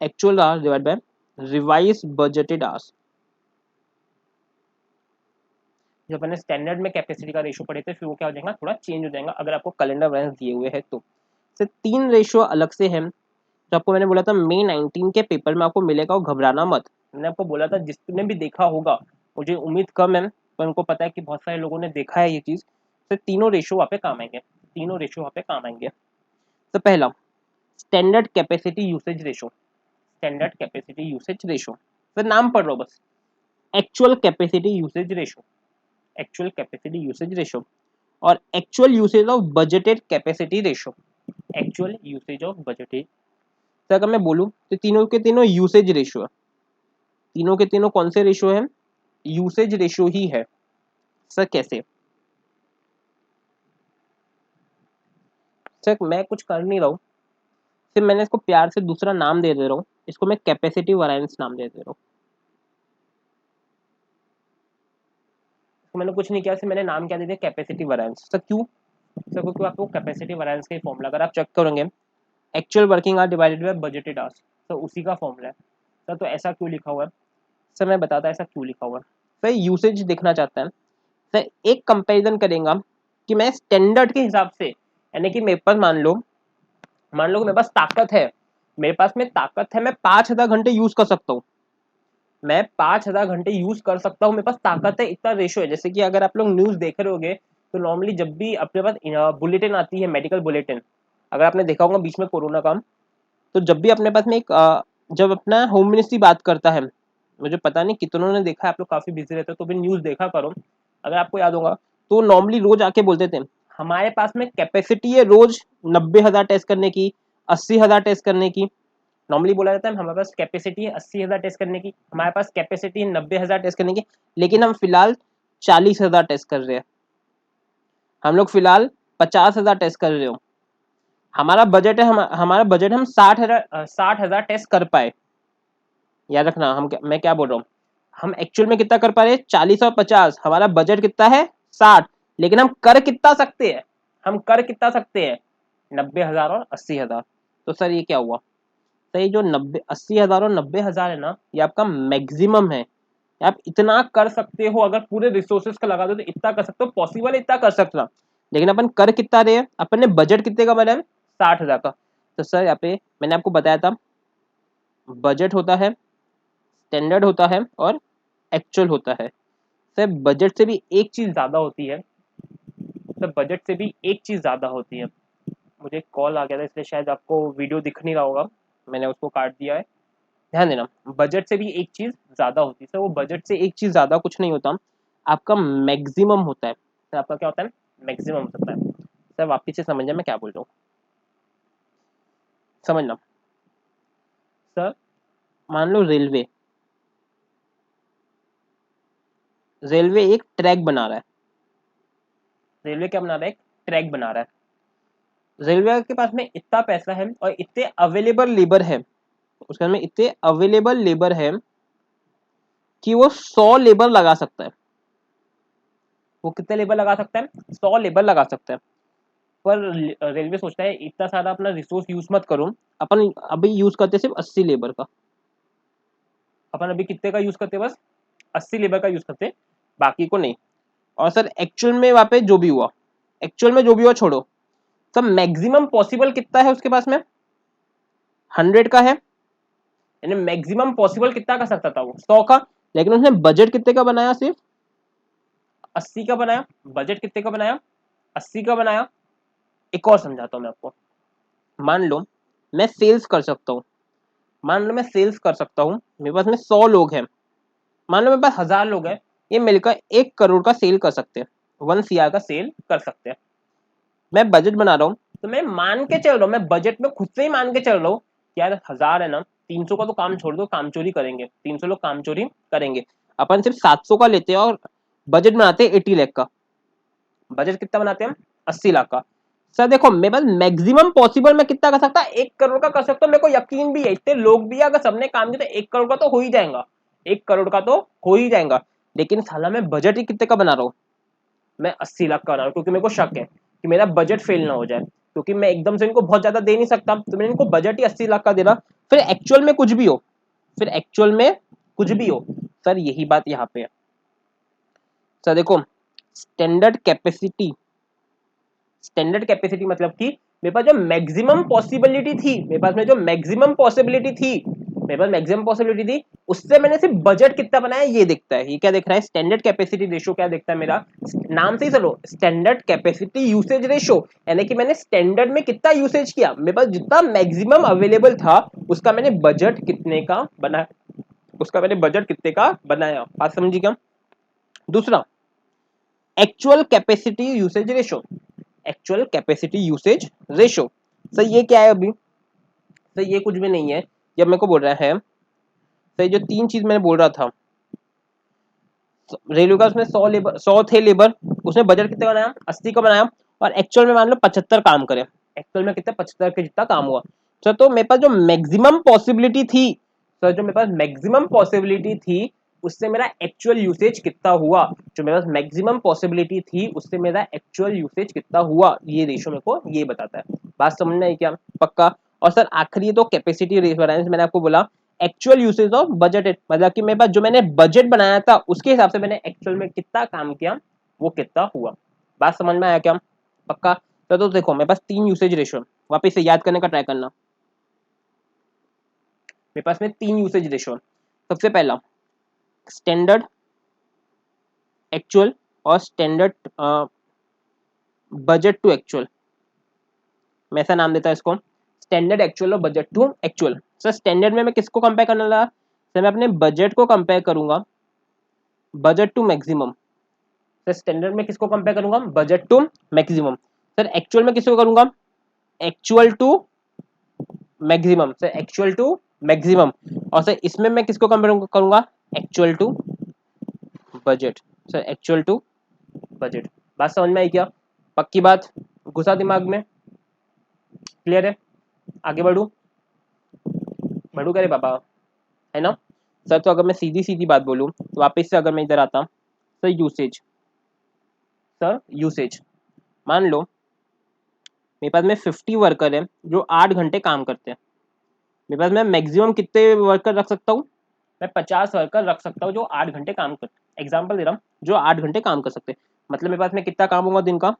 actual hours divide by revise budgeted hours. जब मैंने स्टैंडर्ड में कैपेसिटी का रेशो पढ़े थे फिर वो क्या हो जाएगा, थोड़ा चेंज हो जाएगा अगर आपको कैलेंडर बैलेंस दिए हुए हैं तो। सिर्फ 3 रेशो अलग से हैं जो आपको मैंने बोला था May 19 के पेपर में आपको मिलेगा, और घबराना मत। मैंने आपको बोला था जिसने भी देखा होगा, मुझे उम्मीद कम है पर उनको पता है कि बहुत सारे लोगों ने देखा है ये चीज़। तो तीनों रेशो वहाँ पे काम आएंगे, तीनों रेशो वहाँ पे काम आएंगे। तो पहला standard capacity usage ratio, standard capacity usage ratio. फिर नाम पढ़ लो बस, actual capacity usage ratio, actual capacity usage ratio और actual usage of budgeted capacity ratio, actual usage of budgeted. तो अगर मैं बोलूँ तो तीनों के तीनों यूसेज रेशो है, तीनों के तीनों कौन से रेशो है, यूसेज रेशो ही है। सर कैसे? सर मैं कुछ कर नहीं रहा हूँ, सिर्फ मैंने इसको प्यार से दूसरा नाम दे दे रहा हूँ, इसको मैं कैपेसिटी वैरिएंस नाम दे दे रहा हूँ। तो मैंने कुछ नहीं किया, सिर्फ मैंने नाम क्या दे दिया, कैपेसिटी वैरिएंस। सर क्यों? सर क्योंकि आपको कैपेसिटी वैरिएंस का ही फॉर्मूला अगर आप चेक करोगे, actual working hour divided by budgeted hours, तो उसी का फॉर्मूला है। सर तो ऐसा क्यों लिखा हुआ है? सर मैं बताता ऐसा क्यों लिखा हुआ है। सर यूसेज देखना चाहता है। सर एक कंपैरिजन करेगा कि मैं स्टैंडर्ड के हिसाब से, यानी कि मेरे पास मान लो कि मेरे पास ताकत है, मेरे पास में ताकत है, मैं 5,000 घंटे यूज कर सकता हूँ, मैं 5,000 घंटे यूज कर सकता हूँ, मेरे पास ताकत है, इतना रेशो है। जैसे कि अगर आप लोग न्यूज देख रहे होगे तो नॉर्मली जब भी अपने पास बुलेटिन आती है, मेडिकल बुलेटिन, अगर आपने देखा होगा बीच में कोरोना का, तो जब भी अपने पास में एक जब अपना होम मिनिस्ट्री बात करता है, मुझे पता नहीं कितनों ने देखा है, आप लोग काफी बिजी रहते हो तो भी न्यूज देखा करो, अगर आपको याद होगा तो नॉर्मली रोज आके बोलते थे हमारे पास में कैपेसिटी है रोज 90,000 टेस्ट करने की, 80,000 टेस्ट करने की। नॉर्मली बोला जाता है हमारे पास कैपेसिटी है 80,000 टेस्ट करने की, हमारे पास कैपेसिटी है 90,000 टेस्ट करने की, लेकिन हम फिलहाल 40,000 टेस्ट कर रहे हैं, हम लोग फिलहाल 50,000 टेस्ट कर रहे हो। हमारा बजट है हमारा बजट हम 60,000 टेस्ट कर पाए। याद रखना मैं क्या बोल रहा हूँ, हम एक्चुअल में कितना कर पा रहे हैं 40 और 50, हमारा बजट कितना है 60, लेकिन हम कर कितना सकते हैं, हम कर कितना सकते हैं 90,000 और 80,000। तो सर ये क्या हुआ, तो ये जो 80,000 और 90,000 है ना, ये आपका मैक्सिमम है, आप इतना कर सकते हो, अगर पूरे रिसोर्सेज का लगा दो तो इतना कर सकते हो, पॉसिबल है इतना कर सकना। लेकिन अपन कर कितना रहे हैं, अपन ने बजट कितने का बनाया 60,000 का। तो सर यहाँ पे मैंने आपको बताया था बजट होता है, स्टैंडर्ड होता है और एक्चुअल होता है। सर बजट से भी एक चीज ज्यादा होती है, सर बजट से भी एक चीज ज्यादा होती है। मुझे कॉल आ गया था इसलिए शायद आपको वीडियो दिख नहीं रहा होगा, मैंने उसको काट दिया है। ध्यान देना, बजट से भी एक चीज ज्यादा होती है सर, वो बजट से एक चीज ज्यादा कुछ नहीं होता, आपका मैक्सिमम होता है। सर आपका क्या होता है, मैक्सिमम होता है। सर वापिस से समझना मैं क्या बोल रहा हूँ, समझना। सर मान लो रेलवे, रेलवे एक ट्रैक बना रहा है, रेलवे क्या बना रहा है, एक ट्रैक बना रहा है। रेलवे के पास में इतना पैसा है और इतने अवेलेबल लेबर है, उसके में इतने अवेलेबल लेबर है कि वो 100 लेबर लगा सकता है। वो कितने लेबर लगा सकता है, 100 लेबर लगा सकता है। पर रेलवे सोचता है इतना सारा अपना रिसोर्स यूज मत करो, अपन अभी यूज करते सिर्फ 80 लेबर का, अपन अभी कितने का यूज करते बस 80 लेबर का यूज करते, बाकी को नहीं। और सर एक्चुअल में वहां पे जो भी हुआ, एक्चुअल में जो भी हुआ छोड़ो, सब मैक्सिमम पॉसिबल कितना है उसके पास में 100 का है, यानी मैक्सिमम पॉसिबल कितना कर सकता था वो 100 का, लेकिन उसने बजट कितने का बनाया, सिर्फ 80 का बनाया। बजट कितने का बनाया, 80 का बनाया। एक और समझाता हूँ मैं आपको, मान लो मैं सेल्स कर सकता हूँ, मान लो मैं सेल्स कर सकता हूँ, मेरे पास में 100 लोग हैं, मान लो मेरे पास 1000 लोग हैं, ये मिलकर 1 करोड़ का सेल कर सकते हैं, 1 CR का सेल कर सकते हैं। मैं बजट बना रहा हूँ तो मैं मान के चल रहा हूँ, मैं बजट में खुद से ही मान के चल रहा हूँ कि यार 1000 है ना, 300 का तो काम छोड़ दो, काम चोरी करेंगे, 300 लोग काम चोरी करेंगे, अपन सिर्फ 700 का लेते हैं और बजट बनाते हैं 80 लाख का। बजट कितना बनाते हैं हम, 80 लाख का। सर देखो मेरे पास मैक्सिमम पॉसिबल मैं कितना कर सकता, 1 करोड़ का कर सकता हूँ, मेरे को यकीन भी है इतने लोग भी है, अगर सबने काम किया तो 1 करोड़ का तो हो ही जाएगा, 1 करोड़ का तो हो ही जाएगा। लेकिन साला मैं बजट ही कितने का बना रहा हूँ, मैं 80 लाख का बना रहा हूँ, क्योंकि मेरे को शक है कि मेरा बजट फेल ना हो जाए, क्योंकि मैं एकदम से इनको बहुत ज्यादा दे नहीं सकता, तो मैंने इनको बजट ही 80 लाख का दे रहा। फिर एक्चुअल में कुछ भी हो, फिर एक्चुअल में कुछ भी हो, सर यही बात यहाँ पे है। सर देखो स्टैंडर्ड कैपेसिटी, स्टैंडर्ड कैपेसिटी मतलब कि मेरे पास जो मैक्सिमम पॉसिबिलिटी थी, मेरे पास में जो मैक्सिमम पॉसिबिलिटी थी, मेरे पास मैक्सिमम पॉसिबिलिटी थी, उससे मैंने सिर्फ बजट कितना बनाया ये दिखता है। ये क्या दिख रहा है, स्टैंडर्ड कैपेसिटी रेशियो क्या दिखता है मेरा, नाम से ही चलो स्टैंडर्ड कैपेसिटी यूसेज रेशियो, यानी कि मैंने स्टैंडर्ड में कितना यूसेज किया, मेरे पास जितना मैक्सिमम अवेलेबल था उसका मैंने बजट कितने का बनाया, उसका मैंने बजट कितने का बनाया। बात समझी क्या। दूसरा actual capacity usage ratio, actual capacity usage ratio. Sir ये क्या है अभी, सर ये कुछ भी नहीं है, जब मेरे को बोल रहा है सर जो 3 चीज मैंने बोल रहा था, रेलवे का उसमें 100 थे लेबर, उसने बजट कितने का बनाया 80 का बनाया, और एक्चुअल में मान लो 75 काम करे, एक्चुअल में कितना 75 के जितना काम हुआ। सर तो मेरे पास जो मैक्सिमम पॉसिबिलिटी थी, सर जो मेरे पास मैक्सिमम पॉसिबिलिटी थी उससे मेरा एक्चुअल यूसेज कितना हुआ, जो मेरे पास मैक्सिमम पॉसिबिलिटी थी उससे मेरा एक्चुअल यूसेज कितना हुआ, ये रेशो मेरे को ये बताता है। बात समझना है क्या, पक्का। और सर आखिरी तो कैपेसिटी रेशो मैंने आपको बोला एक्चुअल यूसेज ऑफ बजट, मतलब कि मेरे पास जो मैंने बजट बनाया था उसके हिसाब से मैंने एक्चुअल में कितना काम किया वो कितना हुआ। बात समझ में आया क्या, पक्का। तो देखो मेरे पास 3 यूसेज रेशो, वापस से याद करने का ट्राई करना। मेरे पास में 3 यूसेज रेशो, सबसे पहला स्टैंडर्ड एक्चुअल और स्टैंडर्ड बजट टू एक्चुअल, मैं ऐसा नाम देता है इसको स्टैंडर्ड एक्चुअल और budget to actual. Sir standard में मैं किसको कंपेयर करने लगा? सर मैं अपने बजट को कंपेयर करूंगा budget to maximum. Sir standard में किसको कंपेयर करूंगा? Budget to maximum. Sir actual में किसको करूंगा? Actual to maximum. Sir actual to maximum. और सर इसमें मैं किसको कंपेयर करूंगा? Actual to budget. Sir actual to budget. बात समझ में आई क्या? पक्की बात, घुसा दिमाग में? क्लियर है? आगे बढ़ू? बढ़ू करे पापा, है ना? सर तो अगर मैं सीधी सीधी बात बोलूँ तो वापस से अगर मैं इधर आता, सर यूसेज। सर यूसेज, मान लो मेरे पास में 50 वर्कर है जो 8 घंटे काम करते हैं। मेरे पास में मैक्सिमम कितने वर्कर रख सकता हूँ? मैं 50 वर्कर रख सकता हूँ जो 8 घंटे काम करते हैं। एग्जाम्पल दे रहा हूँ, जो 8 घंटे काम कर सकते हैं। मतलब मेरे पास में कितना काम होगा दिन का?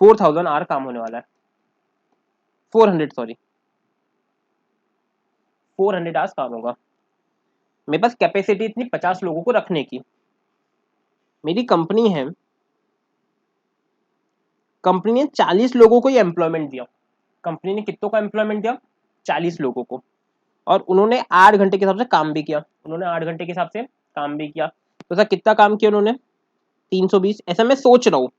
4000 आवर काम होने वाला है। 400 सॉरी 400 आवर्स काम होगा। मेरे पास कैपेसिटी इतनी 50 लोगों को रखने की। मेरी कंपनी है, कंपनी ने 40 लोगों को ही एम्प्लॉयमेंट दिया। कंपनी ने कितनों का एम्प्लॉयमेंट दिया? 40 लोगों को। और उन्होंने 8 घंटे के हिसाब से काम भी किया। उन्होंने 8 घंटे के हिसाब से काम भी किया। तो सर कितना काम किया उन्होंने? 320। ऐसा मैं सोच रहा हूँ।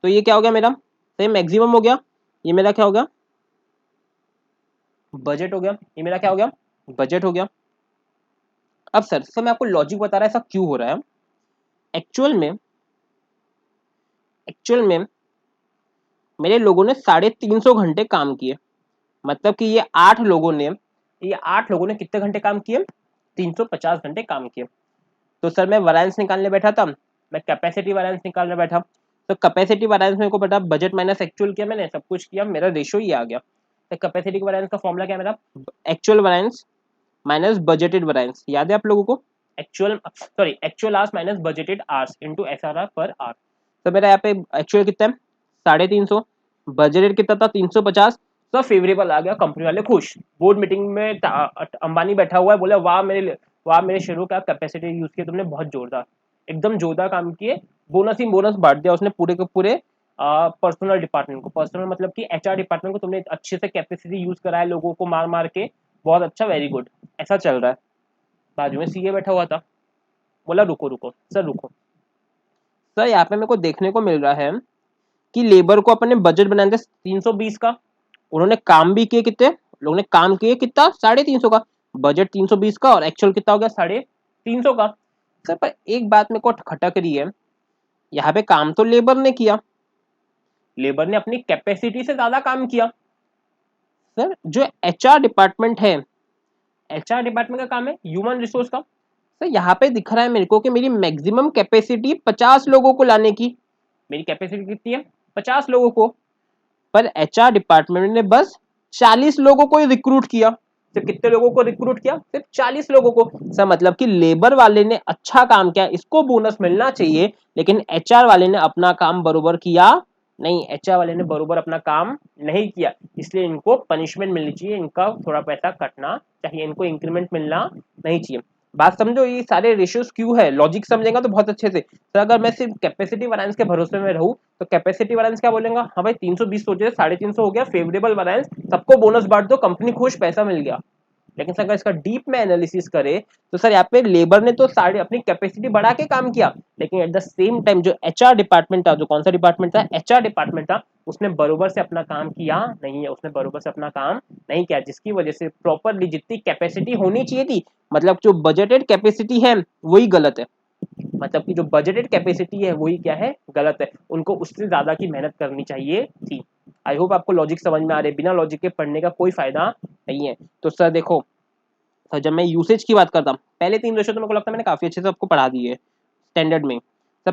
तो ये क्या हो गया मेरा? सही मैक्सिमम हो गया। ये मेरा क्या हो गया? बजट हो गया। ये मेरा क्या हो गया? बजट हो गया। अब सर मैं आपको लॉजिक बता रहा है ऐसा क्यों हो रहा है। एक्चुअल में मेरे लोगों ने 350 घंटे काम किए। मतलब कि ये 8 लोगों ने कितने घंटे काम किए? 350 घंटे काम किए। तो सर मैं वैरिएंस निकालने बैठा था, मैं कैपेसिटी वैरिएंस निकालने बैठा। तो कैपेसिटी वैरिएंस मेरे को पता, बजट माइनस एक्चुअल किया मैंने, सब कुछ किया, मेरा रेशियो ही आ गया। तो कैपेसिटी वैरिएंस का फॉर्मूला क्या है मेरा? Actual variance minus budgeted variance. याद है आप लोगों को? Actual hours minus budgeted hours into SRR per hour. तो मेरा यहाँ पे एक्चुअल कितना है? 350। बजटेड कितना था? 350। सब फेवरेबल आ गया, कंपनी वाले खुश। बोर्ड मीटिंग में अंबानी बैठा हुआ है, बोला वाह मेरे शेयरों का कैपेसिटी यूज किया तुमने, बहुत जोरदार, एकदम जोरदार काम किए। बोनस ही बोनस बांट दिया उसने पूरे के पूरे पर्सनल डिपार्टमेंट को। पर्सनल मतलब कि एचआर डिपार्टमेंट को तुमने अच्छे से कैपेसिटी यूज कराया लोगों को मार मार के, बहुत अच्छा, वेरी गुड। ऐसा चल रहा है। बाजू में सीए बैठा हुआ था, बोला रुको रुको सर रुको। सर यहाँ पे मेरे को देखने को मिल रहा है कि लेबर को अपने बजट बनाने थे 320 का। उन्होंने काम भी किए कितने? लोगों ने काम किए कितना? 350 का। बजट 320 का और एक्चुअल कितना हो गया? 350 का। सर पर एक बात मेरे को खटक रही है, यहाँ पे काम तो लेबर ने किया, लेबर ने अपनी कैपेसिटी से ज्यादा काम किया। सर जो एचआर डिपार्टमेंट है, एचआर डिपार्टमेंट का काम है ह्यूमन रिसोर्स का। सर यहाँ पे दिख रहा है मेरे को कि मेरी मैक्सिमम कैपेसिटी 50 लोगों को लाने की। मेरी कैपेसिटी कितनी है? 50 लोगों को। पर एचआर डिपार्टमेंट ने बस 40 लोगों को ही रिक्रूट किया। सिर्फ कितने लोगों को रिक्रूट किया? सिर्फ 40 लोगों को। सर मतलब कि लेबर वाले ने अच्छा काम किया, इसको बोनस मिलना चाहिए, लेकिन एचआर वाले ने अपना काम बरोबर किया नहीं। एचआर वाले ने बरोबर अपना काम नहीं किया, इसलिए इनको पनिशमेंट मिलनी चाहिए, इनका थोड़ा पैसा कटना चाहिए, इनको इंक्रीमेंट मिलना नहीं चाहिए। बात समझो, ये सारे रेशियोज क्यों है, लॉजिक समझेगा तो बहुत अच्छे से। तो अगर मैं सिर्फ कैपेसिटी वैरिएंस के भरोसे में रहूं तो कैपेसिटी वैरिएंस क्या बोलेगा? हाँ भाई 320 सोचे 350 हो गया, फेवरेबल वैरिएंस, सबको बोनस बांट दो, कंपनी खुश, पैसा मिल गया। लेकिन सर अगर इसका डीप में एनालिसिस करे तो सर यहाँ पे लेबर ने तो सारे अपनी कैपेसिटी बढ़ा के काम किया, लेकिन एट द सेम टाइम जो एचआर डिपार्टमेंट था, जो कौन सा डिपार्टमेंट था? एचआर डिपार्टमेंट था, उसने बरोबर से अपना काम किया नहीं है, उसने बरोबर से अपना काम नहीं किया, जिसकी वजह से प्रॉपरली जितनी कैपेसिटी होनी चाहिए थी, मतलब जो बजटेड कैपेसिटी है वही गलत है। मतलब कि जो बजटेड कैपेसिटी है वही क्या है? गलत है। उनको उससे ज्यादा की मेहनत करनी चाहिए थी। आई होप आपको लॉजिक समझ में आ रहे। बिना लॉजिक के पढ़ने का कोई फायदा नहीं है। तो सर देखो, सर जब मैं यूसेज की बात करता हूँ, पहले 3 रेशो तो मेरे को लगता है मैंने काफी अच्छे से आपको पढ़ा दिए स्टैंडर्ड में। सर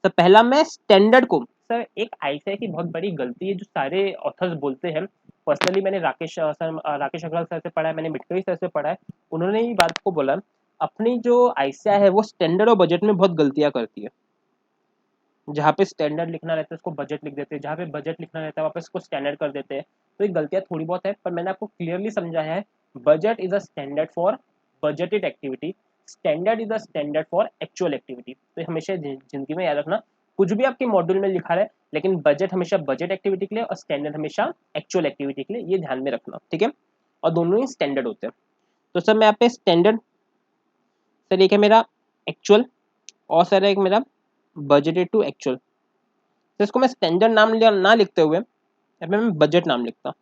पहला मैं स्टैंडर्ड को, सर एक आईसीआई की बहुत बड़ी गलती है जो सारे ऑथर्स बोलते हैं। पर्सनली मैंने राकेश अग्रवाल सर से पढ़ा है, मैंने मिटकरी सर से पढ़ा है, उन्होंने ये बात को बोला, अपनी जो आईसीआई है वो स्टैंडर्ड और बजट में बहुत गलतियां करती है। जहाँ पे स्टैंडर्ड लिखना रहता है उसको बजट लिख देते हैं, जहाँ पे बजट लिखना रहता है वापस उसको स्टैंडर्ड कर देते हैं। तो ये गलतियाँ थोड़ी बहुत है, पर मैंने आपको क्लियरली समझाया है, budget is a standard for budgeted activity, standard is a standard for actual activity. तो हमेशा जिंदगी में याद रखना, कुछ भी आपके मॉड्यूल में लिखा है, लेकिन बजट हमेशा बजट एक्टिविटी के लिए और स्टैंडर्ड हमेशा एक्चुअल एक्टिविटी के लिए, ये ध्यान में रखना, ठीक है। और दोनों ही स्टैंडर्ड होते हैं। तो सर मैं यहाँ पे स्टैंडर्ड, सर एक है मेरा एक्चुअल, और सर एक मेरा बजटेड टू एक्चुअल। तो इसको मैं स्टैंडर्ड नाम ना लिखते हुए यहाँ पे मैं बजट नाम लिखता।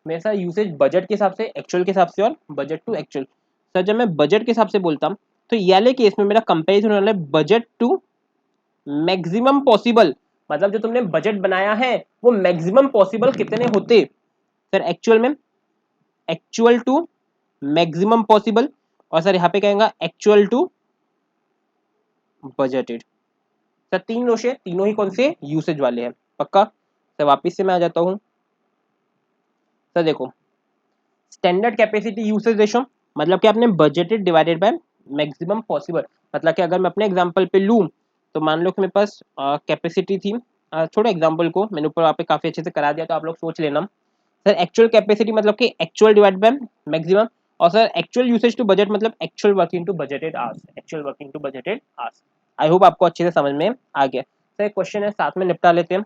मेरे साथ यूसेज बजट के हिसाब से, एक्चुअल के हिसाब से और बजट टू एक्चुअल। सर जब मैं बजट के हिसाब से बोलता हूँ तो ये वाले केस में मेरा कंपेरिजन होने वाला है बजट टू मैक्सिमम पॉसिबल, मतलब जो तुमने बजट बनाया है वो मैक्सिमम पॉसिबल कितने होते। सर एक्चुअल में एक्चुअल टू मैक्सिमम पॉसिबल, और सर यहाँ पे कहेंगे एक्चुअल टू बजटेड। सर तीन रोशे, तीनों ही कौन से यूसेज वाले हैं, पक्का। सर वापिस से मैं आ जाता हूँ। सर देखो स्टैंडर्ड कैपेसिटी यूसेज रेशो मतलब कि आपने budgeted divided by maximum possible. मतलब कि अगर मैं अपने एग्जांपल पे लूँ तो मान लो कि मेरे पास कैपेसिटी थी, छोड़ो एग्जांपल को, मैंने ऊपर वहाँ पे काफ़ी अच्छे से करा दिया तो आप लोग सोच लेना। सर एक्चुअल कैपेसिटी मतलब कि एक्चुअल डिवाइड बाय मैक्सिमम, और sir actual usage to budget मतलब actual working to budgeted hours, actual working to budgeted hours. I hope आपको अच्छे से समझ में आ गया। सर एक क्वेश्चन है, साथ में निपटा लेते हैं।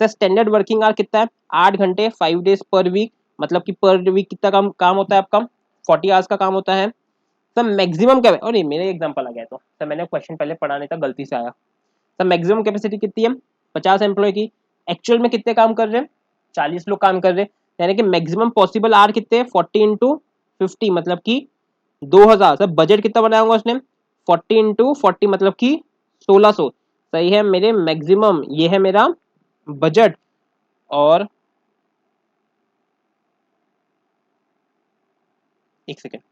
सर स्टैंडर्ड वर्किंग आवर कितना है, 8 घंटे, 5 डेज पर वीक, मतलब कि पर वीक कितना काम होता है आपका, 40 आवर्स का काम होता है। सर मैक्सिमम क्या है, और मेरे एग्जांपल आ गया, तो सर मैंने क्वेश्चन पहले पढ़ा नहीं था, गलती से आया। सर मैक्सिमम कैपेसिटी कितनी है, 50 एम्प्लॉय की। एक्चुअल में कितने काम कर रहे हैं, 40 लोग काम कर रहे हैं, यानी कि मैक्सिमम पॉसिबल आर कितने, 40 × 50 मतलब कि 2000। सर बजट कितना बनाया होगा उसने, 40 × 40 मतलब कि 1600। सही है मेरे मैक्सिमम, ये है मेरा बजट। और एक सेकेंड,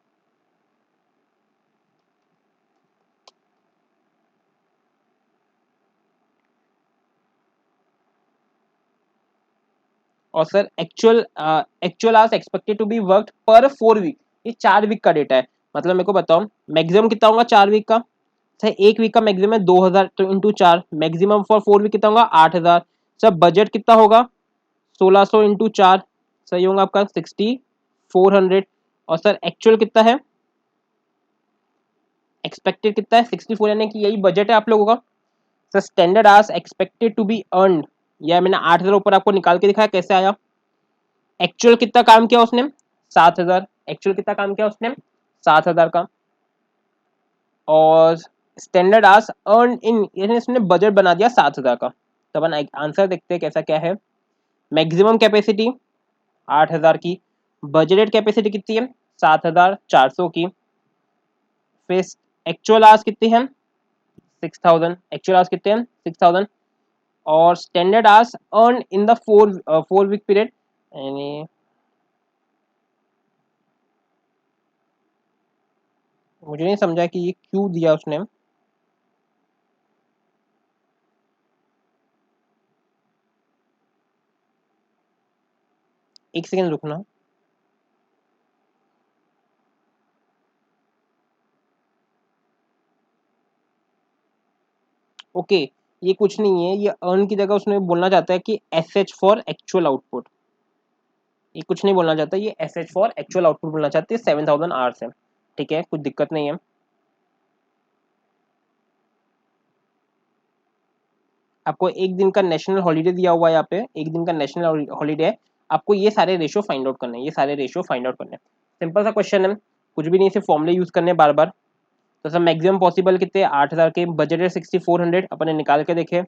और sir actual hours expected to be worked पर 4 वीक, ये 4 वीक का डेटा है। मतलब मेरे को बताओ मैक्सिमम कितना होगा 4 वीक का। सर एक वीक का मैक्सिमम है 2000, तो इंटू 4, मैक्सिमम फॉर 4 वीक कितना होगा 8000। सर बजट कितना होगा 1600 इंटू 4, सही होगा आपका 6400। और सर एक्चुअल कितना है, एक्सपेक्टेड कितना है 64, यानी कि यही बजट है आप लोगों का। Sir standard hours expected to be earned, यह मैंने 8000 ऊपर आपको निकाल के दिखाया कैसे आया। एक्चुअल कितना काम किया उसने 7000, एक्चुअल कितना काम किया उसने 7000 का। और स्टैंडर्ड आवर्स अर्न इन, यानी इसने बजट बना दिया 7000 का। तो अपन आंसर देखते हैं कैसा क्या है। मैक्सिमम कैपेसिटी 8000 की, बजटेड कैपेसिटी कितनी है 7400 की। फिर एक्चुअल आवर्स कितनी है 6000, एक्चुअल आवर्स कितने हैं 6000। और standard hours earn in the 4 week period, यानी मुझे नहीं समझा कि ये क्यों दिया उसने। एक सेकंड रुकना। ओके ये कुछ नहीं है, ये अर्न की जगह उसने बोलना चाहता है कि S H for actual output. ये कुछ नहीं बोलना चाहता, ये S H for actual output बोलना चाहते हैं। 7000 आवर्स है, ठीक है, कुछ दिक्कत नहीं है। आपको एक दिन का नेशनल हॉलीडे दिया हुआ है, यहाँ पे एक दिन का नेशनल हॉलीडे है। आपको ये सारे रेशियो फाइंड आउट करने हैं, ये सारे रेशियो फाइंड आउट करने हैं। सिंपल सा क्वेश्चन है, कुछ भी नहीं, सिर्फ फॉर्मूले यूज करने बार बार। तो सर मैक्सिमम पॉसिबल कितने 8000 के, बजट है 6400, अपने निकाल के देखे।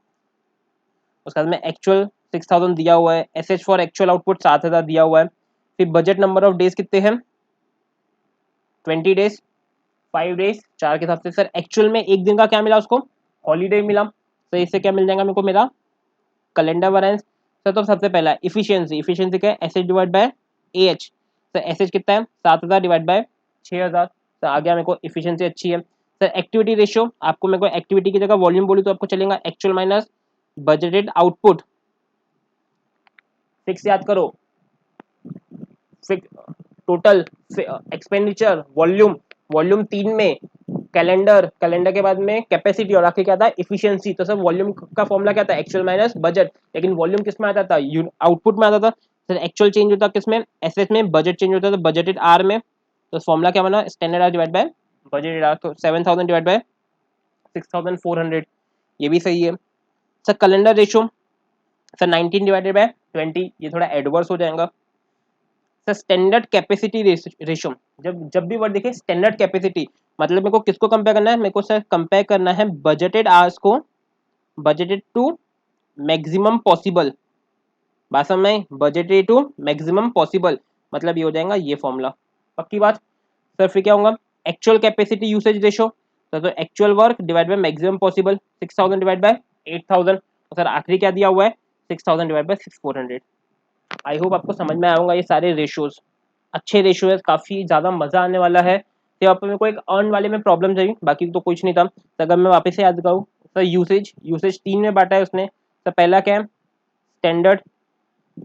उसके बाद में एक्चुअल 6000 दिया हुआ है, S H for actual output 7000 दिया हुआ है। फिर बजट नंबर ऑफ डेज कितने हैं 20 डेज, 5 डेज 4 के हिसाब से। सर एक्चुअल में एक दिन का क्या मिला उसको, हॉलीडे मिला। तो इससे क्या मिल जाएगा मेरे को, मेरा कैलेंडर वैरेंस। सर तो सबसे पहला इफिशियंसी, इफिशियंसी क्या है S H divide by A H. Sir S H कितना है 7000 डिवाइड बाय 6000। सर आ गया मेरे को इफिशियंसी अच्छी है। सर एक्टिविटी रेशियो, आपको मेरे को एक्टिविटी की जगह वॉल्यूम बोली तो आपको चलेगा actual minus budgeted output. Fix याद करो, टोटल एक्सपेंडिचर वॉल्यूम, वॉल्यूम 3 में कैलेंडर, कैलेंडर के बाद में कैपेसिटी, और आखिर क्या था इफिशियंसी। तो सर वॉल्यूम का फॉर्मूला क्या था एक्चुअल माइनस बजट, लेकिन वॉल्यूम किस में आता था आउटपुट में आता था। सर एक्चुअल चेंज होता किसमें एस एच में, बजट चेंज होता था बजटेड आर में। तो फॉर्मूला क्या बना standard R divide by budgeted R. तो 7000 डिवाइड बाय 6400, ये भी सही है सर। कैलेंडर रेशो सर 19/20, ये थोड़ा एडवर्स हो जाएगा सर। स्टैंडर्ड कैपेसिटी रेशो, जब भी वर्ड देखे स्टैंडर्ड कैपेसिटी, मतलब मेरे को किसको कंपेयर करना है, मेरे को सर कंपेयर करना है बजटेड आवर्स को, बजटेड टू मैक्सिमम पॉसिबल। बात समझ में, बजटेड टू मैक्सिमम पॉसिबल, मतलब ये हो जाएगा ये फॉर्मूला। पक्की बात सर। फिर क्या होगा, एक्चुअल कैपेसिटी यूसेज रेशो, तो actual work divide by maximum possible, 6000 divide by 8000। तो सर आखिरी क्या दिया हुआ है, 6000 डिवाइड बाय 6400। आई होप आपको समझ में आऊंगा ये सारे रेशियोज, अच्छे रेशियो है, काफ़ी ज़्यादा मज़ा आने वाला है। तो यहाँ पर मेरे को एक अर्न वाले में प्रॉब्लम चाहिए, बाकी तो कुछ नहीं था। तो अगर मैं वापस से याद करूँ सर, यूसेज यूसेज 3 में बांटा है उसने। तो पहला क्या है, स्टैंडर्ड,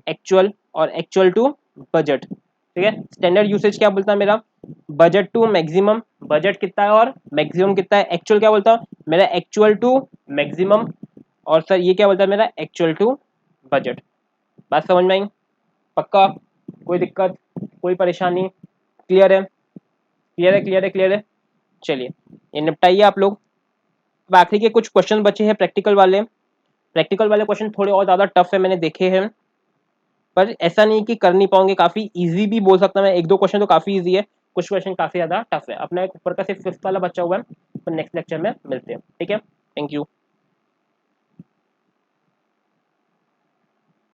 एक्चुअल और एक्चुअल टू बजट। ठीक है, स्टैंडर्ड यूसेज क्या बोलता है मेरा, बजट टू मैक्सिमम, बजट कितना है और मैक्सिमम कितना है। एक्चुअल क्या बोलता है मेरा, एक्चुअल टू मैक्सिमम। और सर ये क्या बोलता है मेरा, एक्चुअल टू बजट। बात समझ में आई, पक्का, कोई दिक्कत, कोई परेशानी, क्लियर है, क्लियर है, क्लियर है, क्लियर है। चलिए ये निपटाइए आप लोग। अब आखिरी के कुछ क्वेश्चन बचे हैं प्रैक्टिकल वाले। प्रैक्टिकल वाले क्वेश्चन थोड़े और ज़्यादा टफ है, मैंने देखे हैं, पर ऐसा नहीं कि कर नहीं पाओगे, काफ़ी इजी भी बोल सकता मैं। एक दो क्वेश्चन तो काफ़ी इजी है, कुछ क्वेश्चन काफ़ी ज़्यादा टफ है। अपना एक ऊपर का सिर्फ फिफ्थ वाला बचा हुआ है, तो नेक्स्ट लेक्चर में मिलते हैं। ठीक है, थैंक यू।